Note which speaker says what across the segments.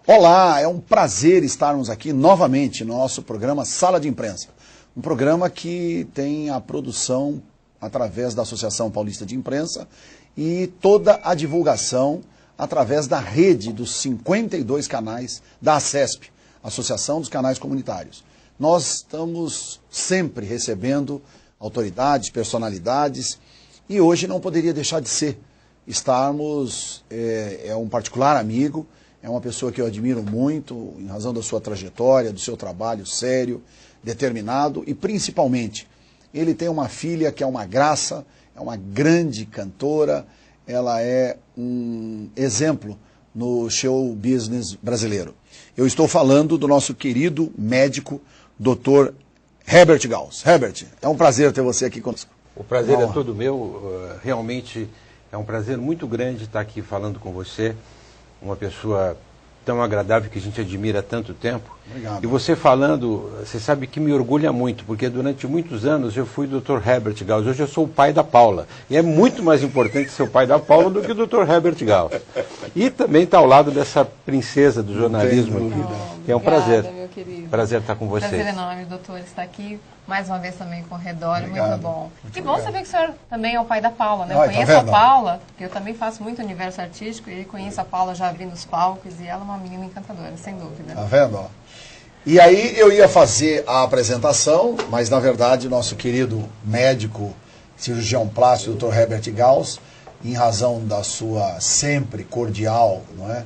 Speaker 1: Olá, é um prazer estarmos aqui novamente no nosso programa Sala de Imprensa. Um programa que tem a produção através da Associação Paulista de Imprensa e toda a divulgação através da rede dos 52 canais da ACESP, Associação dos Canais Comunitários. Nós estamos sempre recebendo autoridades, personalidades, e hoje não poderia deixar de ser. É um particular amigo, é uma pessoa que eu admiro muito, em razão da sua trajetória, do seu trabalho sério, determinado, e principalmente, ele tem uma filha que é uma graça, é uma grande cantora, ela é um exemplo no show business brasileiro. Eu estou falando do nosso querido médico, Dr. Herbert Gauss. Herbert, é um prazer ter você aqui conosco.
Speaker 2: O prazer é todo meu, realmente é um prazer muito grande estar aqui falando com você, uma pessoa tão agradável que a gente admira há tanto tempo.
Speaker 1: Obrigado.
Speaker 2: E você falando, você sabe que me orgulha muito, porque durante muitos anos eu fui Dr. Herbert Gauss, hoje eu sou o pai da Paula. E é muito mais importante ser o pai da Paula do que o Dr. Herbert Gauss. E também está ao lado dessa princesa do jornalismo aqui. É um prazer.
Speaker 3: Meu querido.
Speaker 2: Prazer estar com vocês.
Speaker 3: Prazer enorme, doutor, estar aqui mais uma vez também com o Redório,
Speaker 1: Obrigado.
Speaker 3: muito bom.
Speaker 1: Muito
Speaker 3: Que bom
Speaker 1: obrigado.
Speaker 3: saber que o senhor também é o pai da Paula, né? Eu
Speaker 1: Ai, tá
Speaker 3: conheço
Speaker 1: vendo?
Speaker 3: a Paula, porque eu também faço muito universo artístico, e conheço a Paula, já vi nos palcos, e ela é uma menina encantadora, sem dúvida.
Speaker 1: Tá vendo? Ó? E aí eu ia fazer a apresentação, mas na verdade nosso querido médico, cirurgião plástico, Dr. Herbert Gauss, em razão da sua sempre cordial, não é?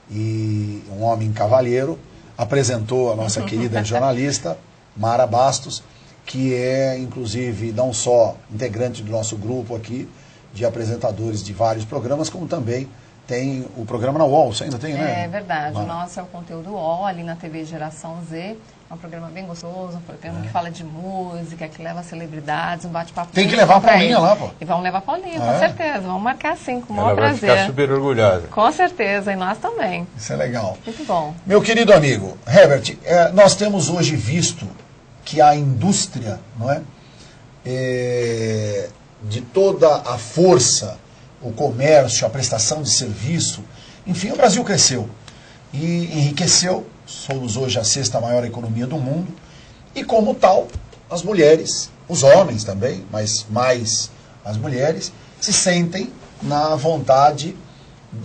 Speaker 1: E um homem cavalheiro, apresentou a nossa querida jornalista, Mara Bastos, que é, inclusive, não só integrante do nosso grupo aqui, de apresentadores de vários programas, como também tem o programa na UOL. Você ainda tem, né?
Speaker 3: É verdade,
Speaker 1: Mara?
Speaker 3: o nosso é o conteúdo UOL, ali na TV Geração Z. É um programa bem gostoso, um programa que fala de música, que leva celebridades, um bate-papo.
Speaker 1: Tem que levar a Paulinha lá, pô.
Speaker 3: E vamos levar a Paulinha,
Speaker 1: Ah,
Speaker 3: com
Speaker 1: é?
Speaker 3: certeza. Vamos marcar sim, com o maior
Speaker 2: Ela vai
Speaker 3: prazer.
Speaker 2: ficar super orgulhosa.
Speaker 3: Com certeza, e nós também.
Speaker 1: Isso é legal.
Speaker 3: Muito bom.
Speaker 1: Meu querido amigo, Herbert, nós temos hoje visto que a indústria, não é? De toda a força, o comércio, a prestação de serviço, enfim, o Brasil cresceu e enriqueceu. Somos hoje a 6ª maior economia do mundo e, como tal, as mulheres, os homens também, mas mais as mulheres, se sentem na vontade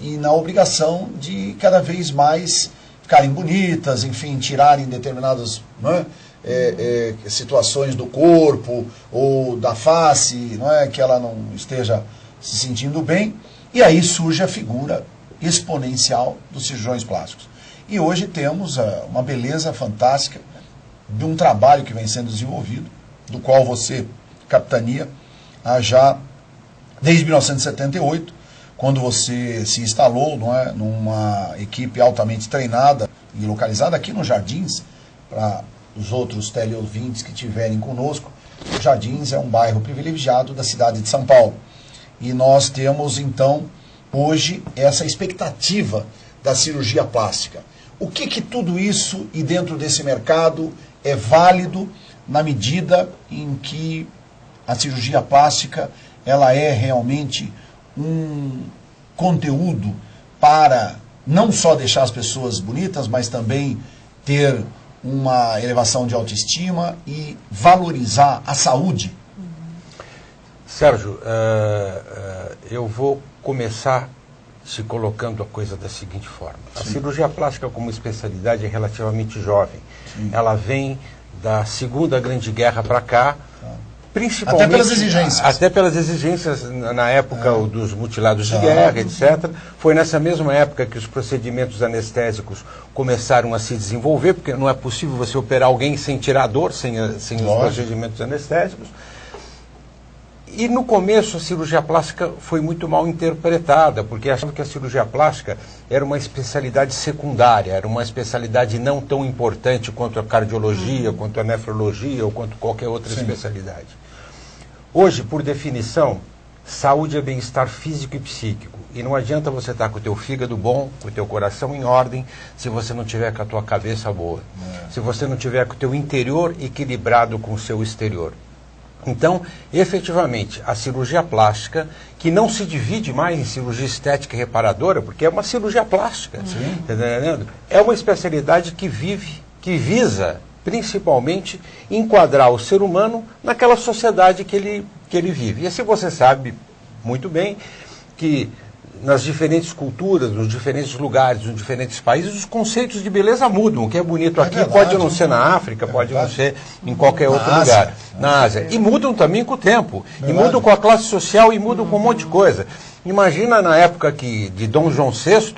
Speaker 1: e na obrigação de cada vez mais ficarem bonitas, enfim, tirarem determinadas, não é, situações do corpo ou da face, não é, que ela não esteja se sentindo bem, e aí surge a figura exponencial dos cirurgiões plásticos. E hoje temos uma beleza fantástica de um trabalho que vem sendo desenvolvido, do qual você capitania já desde 1978, quando você se instalou, não é, numa equipe altamente treinada e localizada aqui nos Jardins. Para os outros teleouvintes que estiverem conosco, os Jardins é um bairro privilegiado da cidade de São Paulo. E nós temos, então, hoje, essa expectativa da cirurgia plástica. O que tudo isso, e dentro desse mercado, é válido na medida em que a cirurgia plástica ela é realmente um conteúdo para não só deixar as pessoas bonitas, mas também ter uma elevação de autoestima e valorizar a saúde?
Speaker 2: Sérgio, eu vou começar se colocando a coisa da seguinte forma. A cirurgia plástica como especialidade é relativamente jovem.
Speaker 1: Sim.
Speaker 2: Ela vem da Segunda Grande Guerra para cá, principalmente...
Speaker 1: Até pelas exigências.
Speaker 2: Até pelas exigências na época dos mutilados de guerra, etc. Foi nessa mesma época que os procedimentos anestésicos começaram a se desenvolver, porque não é possível você operar alguém sem tirar a dor, sem os procedimentos anestésicos. E no começo a cirurgia plástica foi muito mal interpretada, porque achavam que a cirurgia plástica era uma especialidade secundária, era uma especialidade não tão importante quanto a cardiologia, quanto a nefrologia ou quanto qualquer outra especialidade. Hoje, por definição, saúde é bem-estar físico e psíquico. E não adianta você estar com o teu fígado bom, com o teu coração em ordem, se você não tiver com a tua cabeça boa. Se você não tiver com o teu interior equilibrado com o seu exterior. Então, efetivamente, a cirurgia plástica, que não se divide mais em cirurgia estética e reparadora, porque é uma cirurgia plástica, tá entendendo? É uma especialidade que visa principalmente enquadrar o ser humano naquela sociedade que ele vive. E assim você sabe muito bem que nas diferentes culturas, nos diferentes lugares, nos diferentes países, os conceitos de beleza mudam. O que é bonito aqui pode não ser na África, pode não ser em qualquer outro lugar. Na Ásia. E mudam também com o tempo. E mudam com a classe social e mudam com um monte de coisa. Imagina na época de Dom João VI,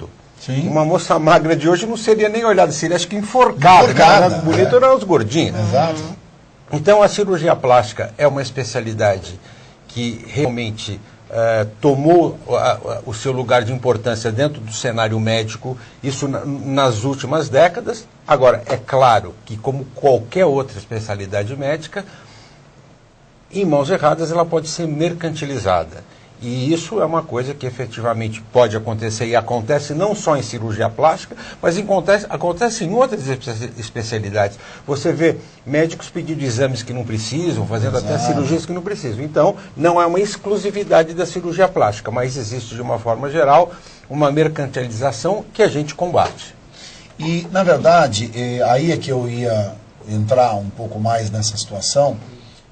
Speaker 2: uma moça magra de hoje não seria nem olhada, seria acho que enforcada. Bonito eram os gordinhos.
Speaker 1: Exato.
Speaker 2: Então a cirurgia plástica é uma especialidade que realmente tomou o seu lugar de importância dentro do cenário médico, isso nas últimas décadas. Agora, é claro que, como qualquer outra especialidade médica, em mãos erradas ela pode ser mercantilizada. E isso é uma coisa que efetivamente pode acontecer, e acontece não só em cirurgia plástica, mas acontece em outras especialidades. Você vê médicos pedindo exames que não precisam, fazendo até cirurgias que não precisam. Então, não é uma exclusividade da cirurgia plástica, mas existe, de uma forma geral, uma mercantilização que a gente combate.
Speaker 1: E, na verdade, aí é que eu ia entrar um pouco mais nessa situação.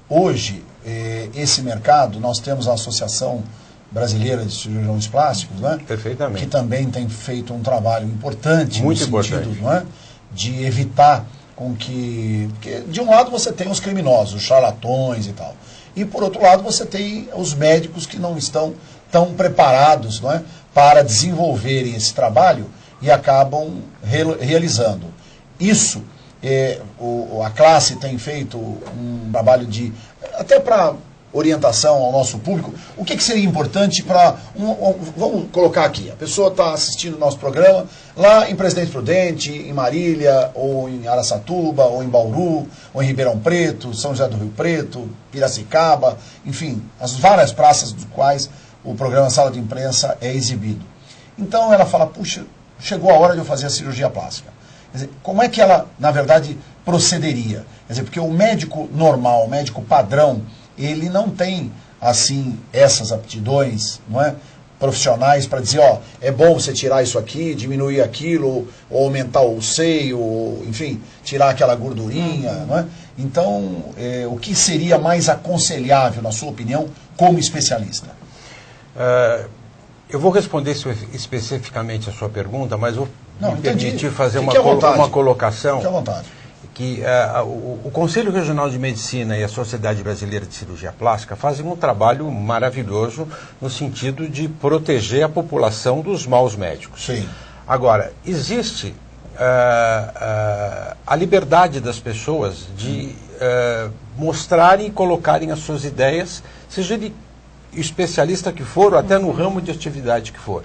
Speaker 1: Hoje, esse mercado, nós temos a Associação Brasileira de Cirurgiões Plásticos, né?
Speaker 2: Perfeitamente.
Speaker 1: Que também tem feito um trabalho importante
Speaker 2: muito
Speaker 1: no sentido, não é? De evitar com que... Porque, de um lado, você tem os criminosos, os charlatões e tal. E, por outro lado, você tem os médicos que não estão tão preparados, não é? Para desenvolverem esse trabalho e acabam realizando. Isso, a classe tem feito um trabalho de... Até para orientação ao nosso público, o que seria importante para... vamos colocar aqui, a pessoa está assistindo o nosso programa lá em Presidente Prudente, em Marília, ou em Araçatuba, ou em Bauru, ou em Ribeirão Preto, São José do Rio Preto, Piracicaba, enfim, as várias praças dos quais o programa Sala de Imprensa é exibido. Então ela fala, puxa, chegou a hora de eu fazer a cirurgia plástica. Quer dizer, como é que ela, na verdade, procederia? Quer dizer, porque o médico normal, o médico padrão, ele não tem, assim, essas aptidões, não é? Profissionais para dizer, ó, é bom você tirar isso aqui, diminuir aquilo, ou aumentar o seio, ou, enfim, tirar aquela gordurinha, não é? Então, o que seria mais aconselhável, na sua opinião, como especialista?
Speaker 2: Eu vou responder especificamente a sua pergunta, mas vou me permitir fazer uma colocação.
Speaker 1: Fique à vontade.
Speaker 2: Que o Conselho Regional de Medicina e a Sociedade Brasileira de Cirurgia Plástica fazem um trabalho maravilhoso no sentido de proteger a população dos maus médicos.
Speaker 1: Sim.
Speaker 2: Agora, existe a liberdade das pessoas de mostrarem e colocarem as suas ideias, seja de especialista que for, ou até no ramo de atividade que for.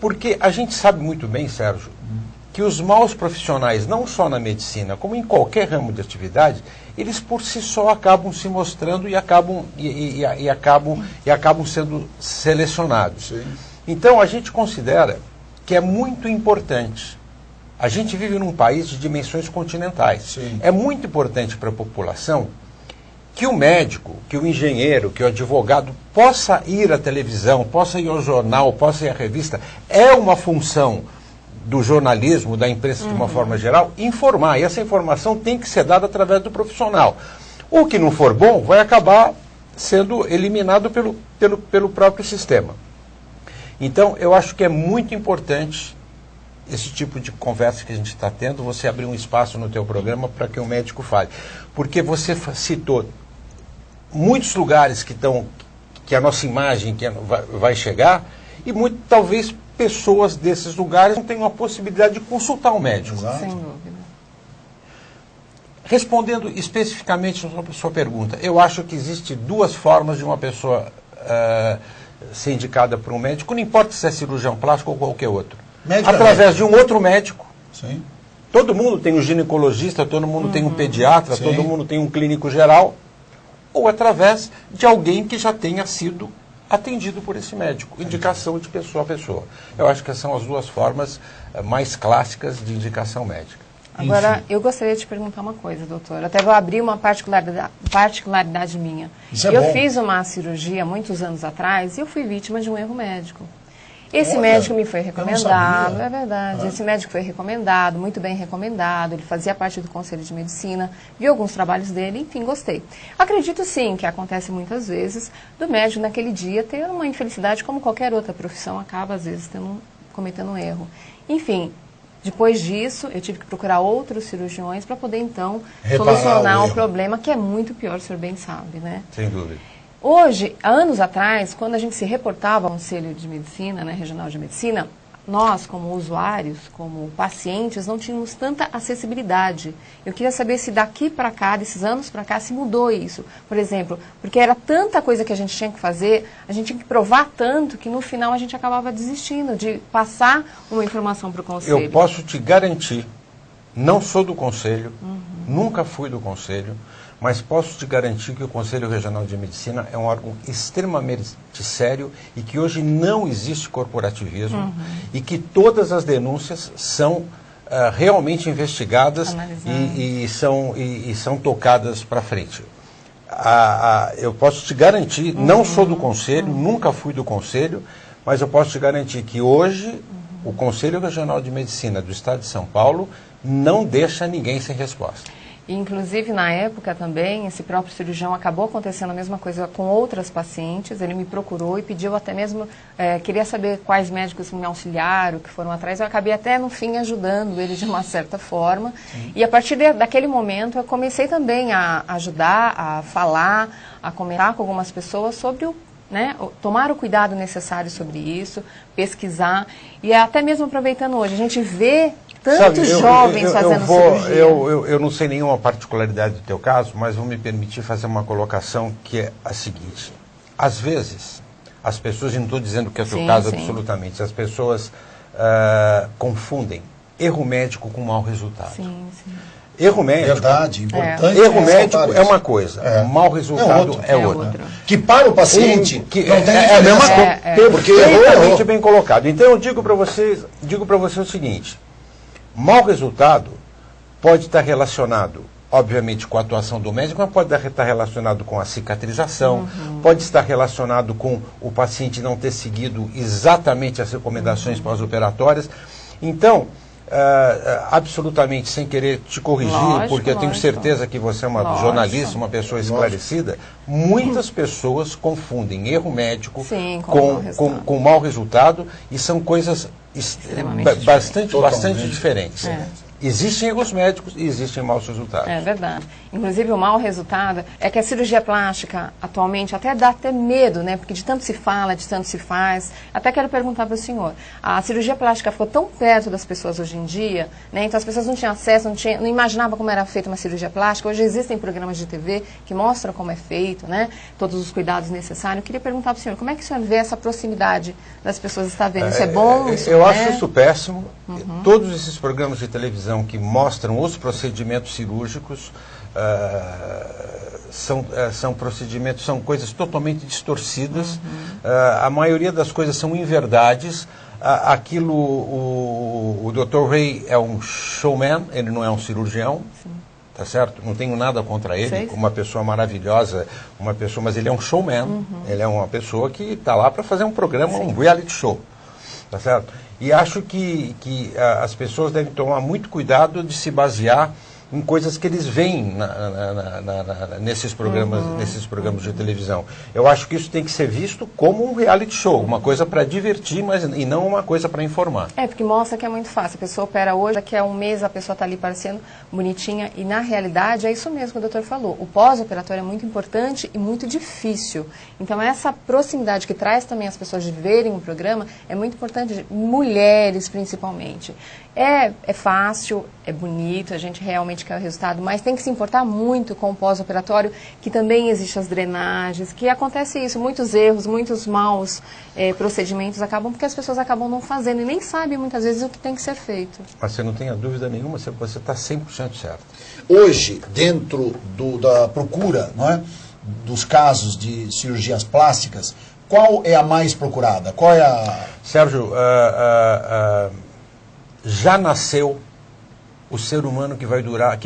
Speaker 2: Porque a gente sabe muito bem, Sérgio, que os maus profissionais, não só na medicina, como em qualquer ramo de atividade, eles por si só acabam se mostrando e acabam sendo selecionados. Sim. Então a gente considera que é muito importante. A gente vive num país de dimensões continentais.
Speaker 1: Sim.
Speaker 2: É muito importante para a população que o médico, que o engenheiro, que o advogado possa ir à televisão, possa ir ao jornal, possa ir à revista. É uma função do jornalismo, da imprensa de uma forma geral, informar. E essa informação tem que ser dada através do profissional. O que não for bom vai acabar sendo eliminado pelo próprio sistema. Então, eu acho que é muito importante esse tipo de conversa que a gente está tendo, você abrir um espaço no teu programa para que o médico fale. Porque você citou muitos lugares que a nossa imagem vai chegar, e talvez pessoas desses lugares não tenham a possibilidade de consultar um médico.
Speaker 1: Exato.
Speaker 3: Sem dúvida.
Speaker 2: Respondendo especificamente sobre a sua pergunta, eu acho que existem duas formas de uma pessoa ser indicada por um médico, não importa se é cirurgião plástico ou qualquer outro. Através de um outro médico.
Speaker 1: Sim.
Speaker 2: Todo mundo tem um ginecologista, todo mundo tem um pediatra, todo mundo tem um clínico geral, ou através de alguém que já tenha sido atendido por esse médico, indicação de pessoa a pessoa. Eu acho que essas são as duas formas mais clássicas de indicação médica.
Speaker 3: Agora, eu gostaria de te perguntar uma coisa, doutor. Até vou abrir uma particularidade minha.
Speaker 1: Isso é
Speaker 3: eu
Speaker 1: bom.
Speaker 3: fiz uma cirurgia muitos anos atrás e eu fui vítima de um erro médico. Esse
Speaker 1: Olha,
Speaker 3: médico me foi
Speaker 1: eu não
Speaker 3: recomendado,
Speaker 1: sabia.
Speaker 3: é verdade. Esse médico foi recomendado, muito bem recomendado. Ele fazia parte do Conselho de Medicina, vi alguns trabalhos dele, enfim, gostei. Acredito sim que acontece muitas vezes do médico naquele dia ter uma infelicidade, como qualquer outra profissão, acaba às vezes cometendo um erro. Enfim, depois disso, eu tive que procurar outros cirurgiões para poder então
Speaker 1: Reparar
Speaker 3: solucionar
Speaker 1: o
Speaker 3: o
Speaker 1: erro.
Speaker 3: problema, que é muito pior, o senhor bem sabe, né?
Speaker 2: Sem dúvida.
Speaker 3: Hoje, há anos atrás, quando a gente se reportava ao Conselho de Medicina, né, Regional de Medicina, nós, como usuários, como pacientes, não tínhamos tanta acessibilidade. Eu queria saber se daqui para cá, desses anos para cá, se mudou isso. Por exemplo, porque era tanta coisa que a gente tinha que fazer, a gente tinha que provar tanto, que no final a gente acabava desistindo de passar uma informação para o Conselho.
Speaker 2: Eu posso te garantir, não sou do Conselho, nunca fui do Conselho, mas posso te garantir que o Conselho Regional de Medicina é um órgão extremamente sério e que hoje não existe corporativismo e que todas as denúncias são realmente investigadas e são tocadas para frente. Eu posso te garantir, não sou do Conselho, nunca fui do Conselho, mas eu posso te garantir que hoje o Conselho Regional de Medicina do Estado de São Paulo não deixa ninguém sem resposta.
Speaker 3: Inclusive, na época também, esse próprio cirurgião acabou acontecendo a mesma coisa com outras pacientes. Ele me procurou e pediu até mesmo, queria saber quais médicos me auxiliaram, que foram atrás. Eu acabei até, no fim, ajudando ele de uma certa forma. E a partir daquele momento, eu comecei também a ajudar, a falar, a comentar com algumas pessoas sobre tomar o cuidado necessário sobre isso, pesquisar. E até mesmo aproveitando hoje, a gente vê tantos jovens fazendo cirurgia.
Speaker 2: Eu não sei nenhuma particularidade do teu caso, mas vou me permitir fazer uma colocação que é a seguinte. Às vezes, as pessoas, e não estou dizendo que é o teu caso absolutamente, as pessoas confundem erro médico com mau resultado.
Speaker 3: Sim, sim.
Speaker 2: Erro médico,
Speaker 1: Verdade, importante.
Speaker 2: erro médico é uma coisa, mau resultado é outra.
Speaker 1: Que para o paciente não tem
Speaker 2: é a mesma coisa,
Speaker 1: porque errou.
Speaker 2: bem colocado. Então eu digo para vocês o seguinte: mau resultado pode estar relacionado, obviamente, com a atuação do médico, mas pode estar relacionado com a cicatrização, pode estar relacionado com o paciente não ter seguido exatamente as recomendações pós-operatórias. Então, absolutamente sem querer te corrigir, porque eu tenho certeza que você é uma jornalista, uma pessoa esclarecida, muitas pessoas confundem erro médico com mau resultado e são coisas bastante diferentes. Existem erros médicos e existem maus resultados.
Speaker 3: É verdade. Inclusive, o mau resultado é que a cirurgia plástica, atualmente, até dá medo, né? Porque de tanto se fala, de tanto se faz. Até quero perguntar para o senhor. A cirurgia plástica ficou tão perto das pessoas hoje em dia, né? Então as pessoas não tinham acesso, não imaginavam como era feita uma cirurgia plástica. Hoje existem programas de TV que mostram como é feito, né? Todos os cuidados necessários. Eu queria perguntar para o senhor, como é que o senhor vê essa proximidade das pessoas estar vendo? Isso é bom?
Speaker 2: Eu acho isso péssimo. Todos esses programas de televisão que mostram os procedimentos cirúrgicos são procedimentos, são coisas totalmente distorcidas. A maioria das coisas são inverdades. Aquilo, o Dr. Ray é um showman, ele não é um cirurgião. Tá certo? Não tenho nada contra ele, uma pessoa maravilhosa, mas ele é um showman. Ele é uma pessoa que está lá para fazer um programa, um reality show. Tá certo? E acho que as pessoas devem tomar muito cuidado de se basear em coisas que eles veem nesses programas de televisão. Eu acho que isso tem que ser visto como um reality show, uma coisa para divertir, e não uma coisa para informar.
Speaker 3: Porque mostra que é muito fácil. A pessoa opera hoje, daqui a um mês a pessoa está ali parecendo bonitinha, e na realidade é isso mesmo que o doutor falou. O pós-operatório é muito importante e muito difícil. Então essa proximidade que traz também as pessoas de verem o programa é muito importante, mulheres principalmente. É fácil, é bonito, a gente realmente quer o resultado, mas tem que se importar muito com o pós-operatório, que também existem as drenagens, que acontece isso, muitos erros, muitos maus procedimentos acabam porque as pessoas acabam não fazendo e nem sabem muitas vezes o que tem que ser feito.
Speaker 2: Mas você não tenha dúvida nenhuma, você está 100% certo.
Speaker 1: Hoje, dentro da procura, não é, dos casos de cirurgias plásticas, qual é a mais procurada? Qual é a...
Speaker 2: Sérgio, já nasceu o ser humano que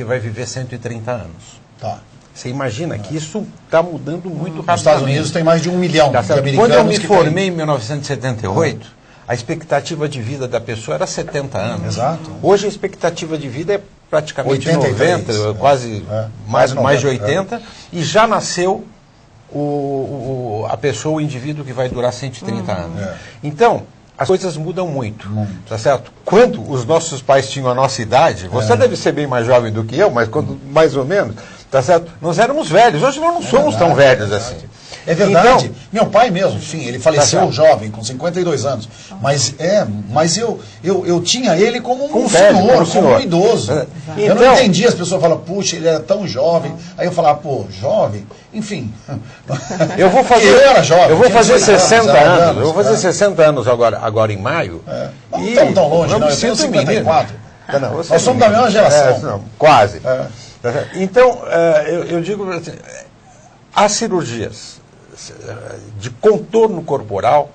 Speaker 2: vai viver 130 anos.
Speaker 1: Tá.
Speaker 2: Você imagina que isso está mudando muito rapidamente.
Speaker 1: Nos Estados Unidos tem mais de 1 milhão de americanos.
Speaker 2: Quando eu me formei em 1978, a expectativa de vida da pessoa era 70 anos.
Speaker 1: Exato.
Speaker 2: Hoje a expectativa de vida é praticamente
Speaker 1: 83,
Speaker 2: 90, quase mais de 80, e já nasceu a pessoa, o indivíduo que vai durar 130 anos. Então, as coisas mudam muito, tá certo? Quando os nossos pais tinham a nossa idade, você deve ser bem mais jovem do que eu, mas quando, mais ou menos, tá certo? Nós éramos velhos, hoje nós não somos tão velhos assim.
Speaker 1: É verdade.
Speaker 2: Então,
Speaker 1: meu pai mesmo, enfim, ele faleceu jovem, com 52 anos. Mas eu tinha ele como um senhor, como um idoso. Eu não entendi, as pessoas falam, puxa, ele era tão jovem. Aí eu falava, pô, jovem, enfim.
Speaker 2: Eu vou fazer,
Speaker 1: eu era jovem.
Speaker 2: Eu vou fazer 60 anos. Eu vou fazer 60 anos agora em maio.
Speaker 1: Não estamos tão longe, não. Eu tenho 54.
Speaker 2: Não,
Speaker 1: nós somos da mesma geração.
Speaker 2: Quase. Então, eu digo assim, as cirurgias de contorno corporal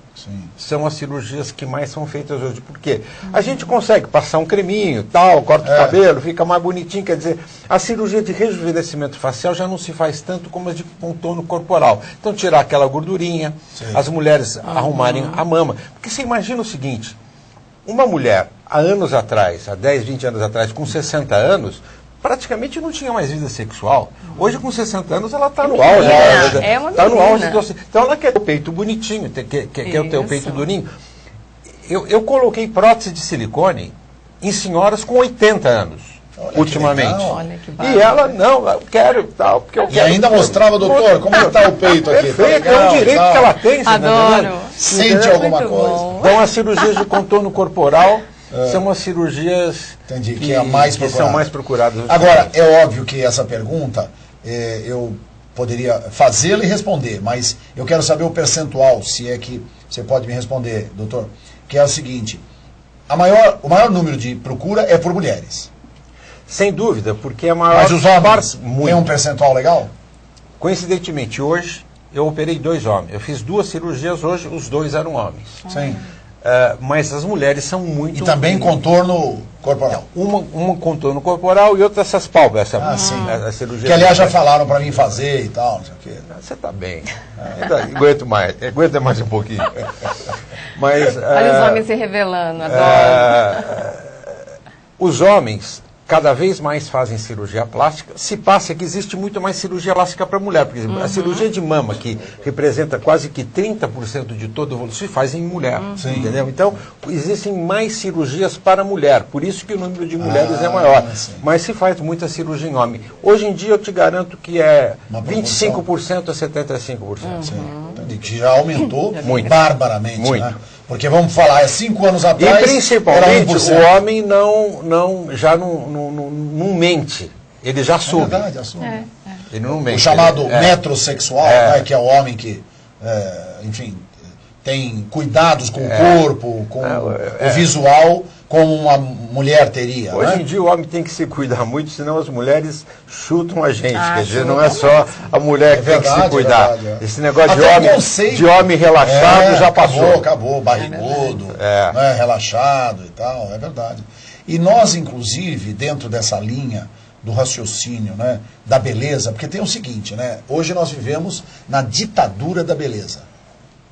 Speaker 2: são as cirurgias que mais são feitas hoje. Por quê? A gente consegue passar um creminho, tal, corta o cabelo, fica mais bonitinho. Quer dizer, a cirurgia de rejuvenescimento facial já não se faz tanto como a de contorno corporal. Então, tirar aquela gordurinha, as mulheres arrumarem a mama. Porque você imagina o seguinte, uma mulher, há anos atrás, há 10, 20 anos atrás, com 60 anos, praticamente não tinha mais vida sexual. Hoje, com 60 anos, ela está no auge. Está no auge. Então, ela quer ter o peito bonitinho, quer ter o peito durinho. Eu coloquei prótese de silicone em senhoras com 80 anos, ultimamente.
Speaker 3: Olha que
Speaker 2: e ela, não, eu quero tal, porque eu quero.
Speaker 1: E ainda mostrava, doutor, como está o peito aqui.
Speaker 2: Perfeito, é um direito que ela tem.
Speaker 3: Adoro.
Speaker 1: Sente alguma coisa.
Speaker 2: Então, as cirurgias de contorno corporal são as cirurgias que são mais procuradas.
Speaker 1: Agora, é óbvio que essa pergunta eu poderia fazê-la e responder, mas eu quero saber o percentual, se é que você pode me responder, doutor, que é o seguinte, o maior número de procura é por mulheres.
Speaker 2: Sem dúvida, porque a maior...
Speaker 1: Mas os homens têm um percentual legal?
Speaker 2: Coincidentemente, hoje, eu operei 2 homens. Eu fiz 2 cirurgias hoje, os 2 eram homens.
Speaker 1: Sim.
Speaker 2: Mas as mulheres são muito...
Speaker 1: E também contorno corporal.
Speaker 2: Uma contorno corporal e outra essas pálpebras.
Speaker 1: Sim.
Speaker 2: A cirurgia
Speaker 1: que aliás já falaram para mim fazer e tal, não sei o quê.
Speaker 2: Você está bem. Aguenta mais um pouquinho. Mas,
Speaker 3: olha os homens se revelando, adoro.
Speaker 2: Os homens cada vez mais fazem cirurgia plástica. Se passa que existe muito mais cirurgia plástica para mulher. Por exemplo, a cirurgia de mama, que representa quase que 30% de todo o volume, se faz em mulher. Entendeu? Então, existem mais cirurgias para mulher. Por isso que o número de mulheres é maior. Mas se faz muita cirurgia em homem. Hoje em dia, eu te garanto que é 25% a 75%.
Speaker 1: Que já aumentou barbaramente.
Speaker 2: Muito.
Speaker 1: Né? Porque vamos falar, 5 anos atrás.
Speaker 2: E principalmente o homem já não mente, ele já assume.
Speaker 1: É verdade, assume.
Speaker 2: Ele não mente.
Speaker 1: O chamado metrosexual, né, que é o homem que, enfim, tem cuidados com o corpo, com o visual, como uma mulher teria.
Speaker 2: Hoje em dia o homem tem que se cuidar muito, senão as mulheres chutam a gente. Quer dizer, não é só a mulher que tem que se cuidar. Esse negócio de homem relaxado já passou.
Speaker 1: Acabou, barrigudo, né, relaxado e tal, é verdade. E nós, inclusive, dentro dessa linha do raciocínio, né, da beleza, porque tem o seguinte, né, hoje nós vivemos na ditadura da beleza.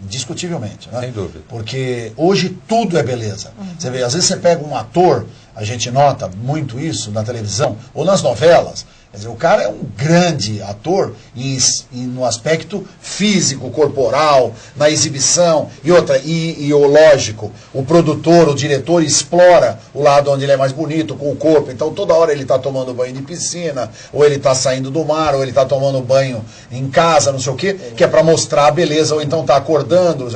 Speaker 1: Indiscutivelmente, né?
Speaker 2: Sem dúvida.
Speaker 1: Porque hoje tudo é beleza. Você vê, às vezes você pega um ator, a gente nota muito isso na televisão ou nas novelas. Quer dizer, o cara é um grande ator e no aspecto físico, corporal, na exibição e outra. E o lógico, o produtor, o diretor explora o lado onde ele é mais bonito, com o corpo. Então toda hora ele está tomando banho de piscina, ou ele está saindo do mar, ou ele está tomando banho em casa, não sei o quê, que é para mostrar a beleza, ou então está acordando,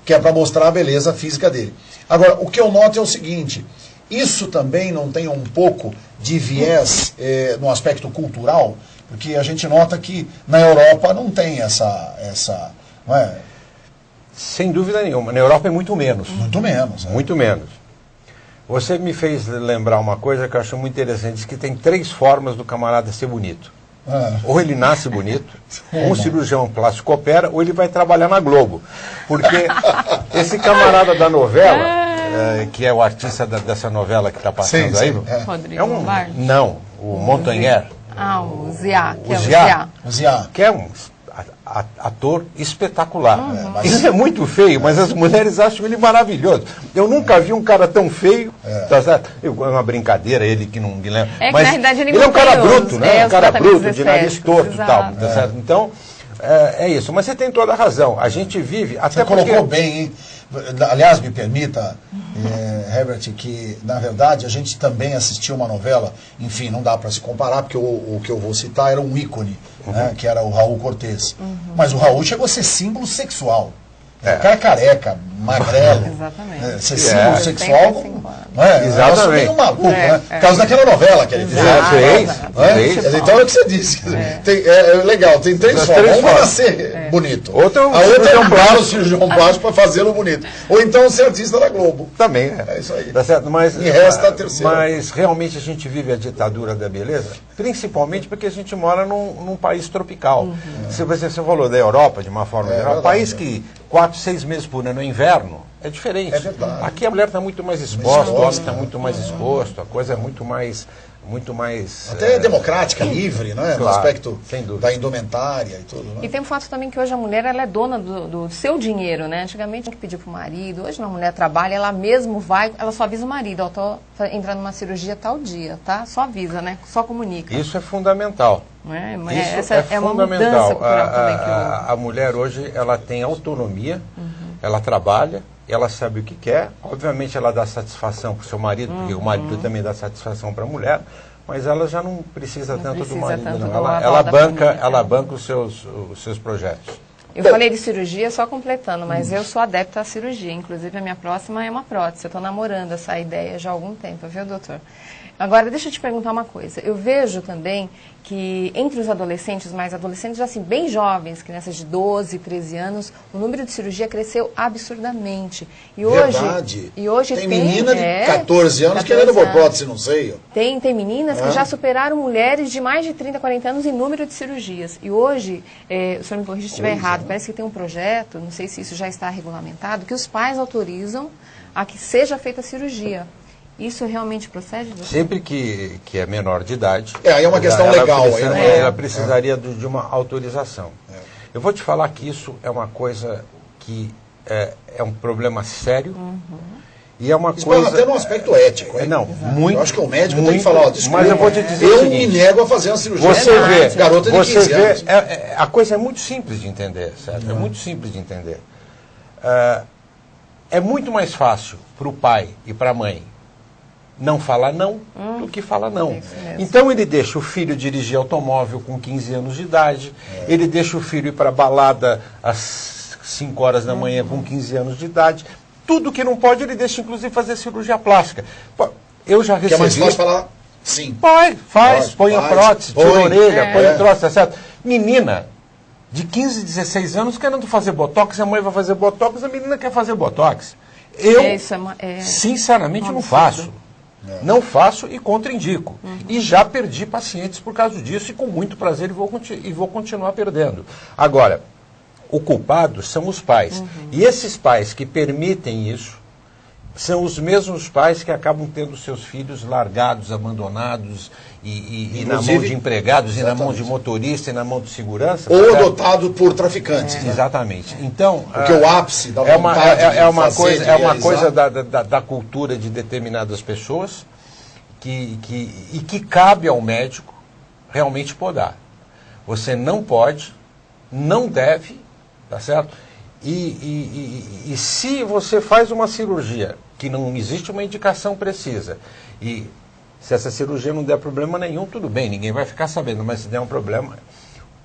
Speaker 1: que é para mostrar a beleza física dele. Agora, o que eu noto é o seguinte... Isso também não tem um pouco de viés no aspecto cultural, porque a gente nota que na Europa não tem essa não é?
Speaker 2: Sem dúvida nenhuma. Na Europa é muito menos.
Speaker 1: Muito menos.
Speaker 2: Muito menos. Você me fez lembrar uma coisa que eu acho muito interessante, diz que tem 3 formas do camarada ser bonito. Ou ele nasce bonito, ou um cirurgião plástico opera, ou ele vai trabalhar na Globo. Porque esse camarada da novela... que é o artista dessa novela que está passando aí.
Speaker 3: Rodrigo Lombardi?
Speaker 2: Não, o Montanher.
Speaker 3: O Ziá, que é
Speaker 2: o Ziá. Que é um ator espetacular. Ele é muito feio, mas as mulheres acham ele maravilhoso. Eu nunca vi um cara tão feio. Tá certo? É uma brincadeira, ele que não me lembra.
Speaker 3: Mas na verdade ele
Speaker 2: é um cara bruto, né? Um cara bruto, de nariz torto e tal.
Speaker 3: Tá
Speaker 2: certo? Então, é isso. Mas você tem toda a razão. A gente vive...
Speaker 1: Você colocou bem, hein? Aliás, me permita, Herbert, que na verdade a gente também assistiu uma novela, enfim, não dá para se comparar, porque o que eu vou citar era um ícone, né, que era o Raul Cortez. Mas o Raul chegou a ser símbolo sexual. O cara careca, magrelo.
Speaker 3: Exatamente.
Speaker 1: Ser símbolo sexual. Não é?
Speaker 2: Exatamente.
Speaker 1: É meio maluco, né? Por causa daquela novela que ele fez. Então é o que você disse. É legal, tem três formas. Uma é ser bonito. A outra é um cirurgião plástico para fazê-lo bonito. Ou então ser artista da Globo.
Speaker 2: Também,
Speaker 1: é isso aí.
Speaker 2: Tá certo? Mas,
Speaker 1: e resta a terceira.
Speaker 2: Mas realmente a gente vive a ditadura da beleza, principalmente porque a gente mora num país tropical. Se você falou da Europa, de uma forma geral, país que 4, 6 meses por ano é inverno, é diferente.
Speaker 1: É verdade.
Speaker 2: Aqui a mulher está muito mais exposta, o homem está muito mais exposto, a coisa é muito mais...
Speaker 1: Até democrática, livre, né?
Speaker 2: Claro,
Speaker 1: no aspecto
Speaker 2: sem dúvida.
Speaker 1: da indumentária e tudo. Né?
Speaker 3: E tem o fato também que hoje a mulher ela é dona do seu dinheiro, né? Antigamente tinha que pedir pro marido, hoje a mulher trabalha, ela mesmo vai, ela só avisa o marido, ó, tô entrando numa cirurgia tal dia, tá? Só avisa, né? Só comunica.
Speaker 2: Isso é fundamental.
Speaker 3: Essa é uma mudança cultural também que
Speaker 2: a mulher hoje, ela tem autonomia, ela trabalha, ela sabe o que quer, obviamente ela dá satisfação para o seu marido, porque o marido também dá satisfação para a mulher, mas ela já não precisa tanto do marido, não. Ela banca os seus projetos.
Speaker 3: Eu falei de cirurgia só completando, mas eu sou adepta à cirurgia, inclusive a minha próxima é uma prótese, eu estou namorando essa ideia já há algum tempo, viu, doutor? Agora, deixa eu te perguntar uma coisa. Eu vejo também que entre os adolescentes, mais adolescentes, assim, bem jovens, crianças de 12, 13 anos, o número de cirurgia cresceu absurdamente. E
Speaker 1: verdade.
Speaker 3: Hoje
Speaker 1: tem menina de 14 anos querendo pôr prótese no seio.
Speaker 3: Tem meninas que já superaram mulheres de mais de 30, 40 anos em número de cirurgias. E hoje, o senhor me corrija se estiver errado, parece que tem um projeto, não sei se isso já está regulamentado, que os pais autorizam a que seja feita a cirurgia. Isso realmente procede?
Speaker 2: Sempre que é menor de idade.
Speaker 1: Aí é uma questão legal.
Speaker 2: Ela precisaria de uma autorização. Eu vou te falar que isso é uma coisa que é um problema sério. E é uma coisa...
Speaker 1: até no aspecto ético.
Speaker 2: Não, muito. Eu
Speaker 1: acho que o médico tem que falar, ó, desculpa,
Speaker 2: mas eu vou te dizer
Speaker 1: eu me nego a fazer uma cirurgia.
Speaker 2: Você vê,
Speaker 1: garota de 15 anos.
Speaker 2: A coisa é muito simples de entender, certo? É muito simples de entender. É muito mais fácil para o pai e para a mãe não falar não do que falar não. Então ele deixa o filho dirigir automóvel com 15 anos de idade, ele deixa o filho ir para a balada às 5 horas da manhã com 15 anos de idade. Tudo que não pode ele deixa inclusive fazer cirurgia plástica. Eu já recebi...
Speaker 1: Que é mais fácil falar sim.
Speaker 2: Põe a prótese, tira a orelha, põe o troço, tá certo? Menina de 15, 16 anos querendo fazer botox, a mãe vai fazer botox, a menina quer fazer botox. Eu, sinceramente, não faço. Não faço e contraindico. E já perdi pacientes por causa disso e com muito prazer vou continuar perdendo. Agora, o culpado são os pais. E esses pais que permitem isso são os mesmos pais que acabam tendo seus filhos largados, abandonados e na mão de empregados, e na mão de motorista, e na mão de segurança.
Speaker 1: Ou adotado por traficantes.
Speaker 2: Exatamente. Então,
Speaker 1: porque o ápice da vontade
Speaker 2: é uma coisa da cultura de determinadas pessoas que cabe ao médico realmente podar. Você não pode, não deve, tá certo? E se você faz uma cirurgia que não existe uma indicação precisa, e se essa cirurgia não der problema nenhum, tudo bem, ninguém vai ficar sabendo, mas se der um problema,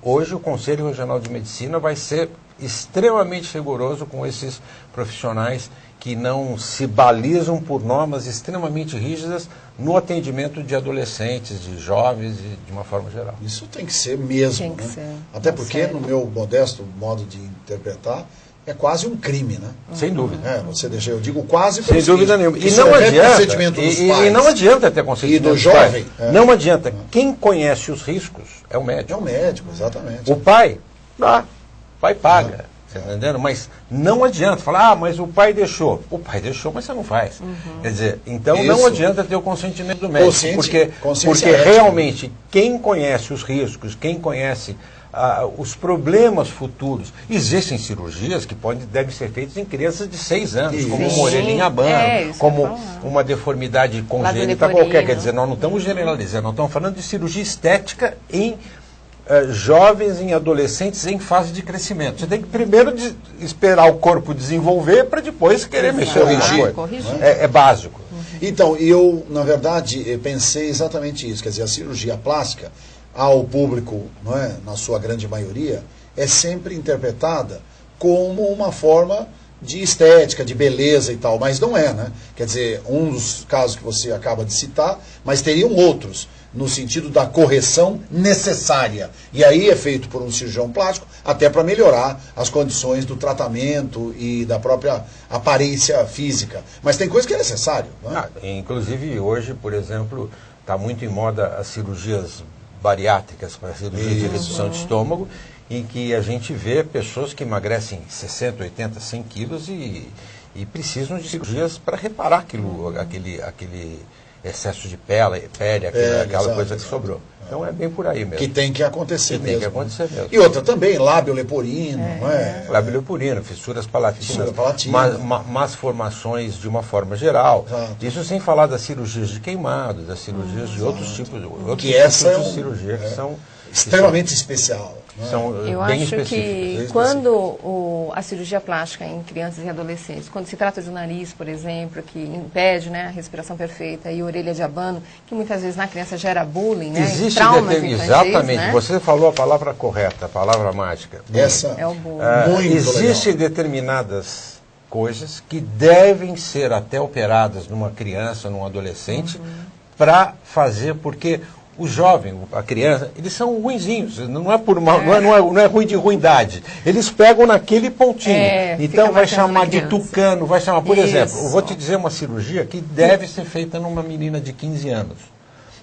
Speaker 2: hoje o Conselho Regional de Medicina vai ser extremamente rigoroso com esses profissionais que não se balizam por normas extremamente rígidas no atendimento de adolescentes, de jovens e de uma forma geral.
Speaker 1: Isso tem que ser mesmo,
Speaker 3: tem que ser.
Speaker 1: Até porque, no meu modesto modo de interpretar, é quase um crime, né?
Speaker 2: Sem dúvida.
Speaker 1: Você deixa, eu digo quase
Speaker 2: sem dúvida nenhuma. E não adianta. E não adianta ter consentimento
Speaker 1: do jovem.
Speaker 2: Não adianta. Quem conhece os riscos é o médico.
Speaker 1: É o médico, exatamente.
Speaker 2: O pai, o pai paga. Tá entendendo? Mas não adianta falar, mas o pai deixou. O pai deixou, mas você não faz. Quer dizer, então não adianta ter o consentimento do médico. Porque realmente quem conhece os riscos, quem conhece os problemas futuros, existem cirurgias que devem ser feitas em crianças de 6 anos, como uma orelha em abano, como uma deformidade congênita qualquer. Quer dizer, nós não estamos generalizando, nós estamos falando de cirurgia estética em jovens, em adolescentes em fase de crescimento. Você tem que primeiro esperar o corpo desenvolver para depois querer mexer.
Speaker 1: Corrigir.
Speaker 2: É básico.
Speaker 1: Então, eu, na verdade, pensei exatamente isso. Quer dizer, a cirurgia plástica, ao público, não é, na sua grande maioria, é sempre interpretada como uma forma de estética, de beleza e tal, mas não é, né? Quer dizer, um dos casos que você acaba de citar, mas teriam outros, no sentido da correção necessária. E aí é feito por um cirurgião plástico, até para melhorar as condições do tratamento e da própria aparência física. Mas tem coisa que é necessário, não é?
Speaker 2: Inclusive, hoje, por exemplo, está muito em moda as cirurgias bariátricas, a cirurgia de redução de estômago, em que a gente vê pessoas que emagrecem 60, 80, 100 quilos e precisam de cirurgias para reparar aquele excesso de pele, aquela coisa que sobrou. Então é bem por aí mesmo.
Speaker 1: Que tem que acontecer mesmo.
Speaker 2: Tem que acontecer mesmo.
Speaker 1: E outra também, lábio leporino, não é?
Speaker 2: Lábio leporino, fissuras palatinas, más formações de uma forma geral. Exato. Isso sem falar das cirurgias de queimado, das cirurgias de outros tipos de cirurgia que são
Speaker 1: extremamente especial.
Speaker 2: São
Speaker 3: Eu
Speaker 2: bem
Speaker 3: acho
Speaker 2: específicas.
Speaker 3: que quando a cirurgia plástica em crianças e adolescentes, quando se trata de um nariz, por exemplo, que impede, né, a respiração perfeita, e orelha de abano, que muitas vezes na criança gera bullying, né,
Speaker 2: existe
Speaker 3: traumas infantis,
Speaker 2: exatamente,
Speaker 3: né?
Speaker 2: Você falou a palavra correta, a palavra mágica.
Speaker 1: Essa
Speaker 3: é o bullying.
Speaker 2: Existem determinadas coisas que devem ser até operadas numa criança, num adolescente, para fazer, porque o jovem, a criança, eles são ruinzinhos, não é por mal, não é ruim de ruindade. Eles pegam naquele pontinho. Então vai chamar de tucano, vai chamar, por exemplo, eu vou te dizer uma cirurgia que deve ser feita numa menina de 15 anos.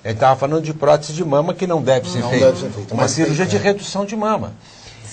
Speaker 2: Ele estava falando de prótese de mama que não deve ser feita. Uma cirurgia de redução de mama.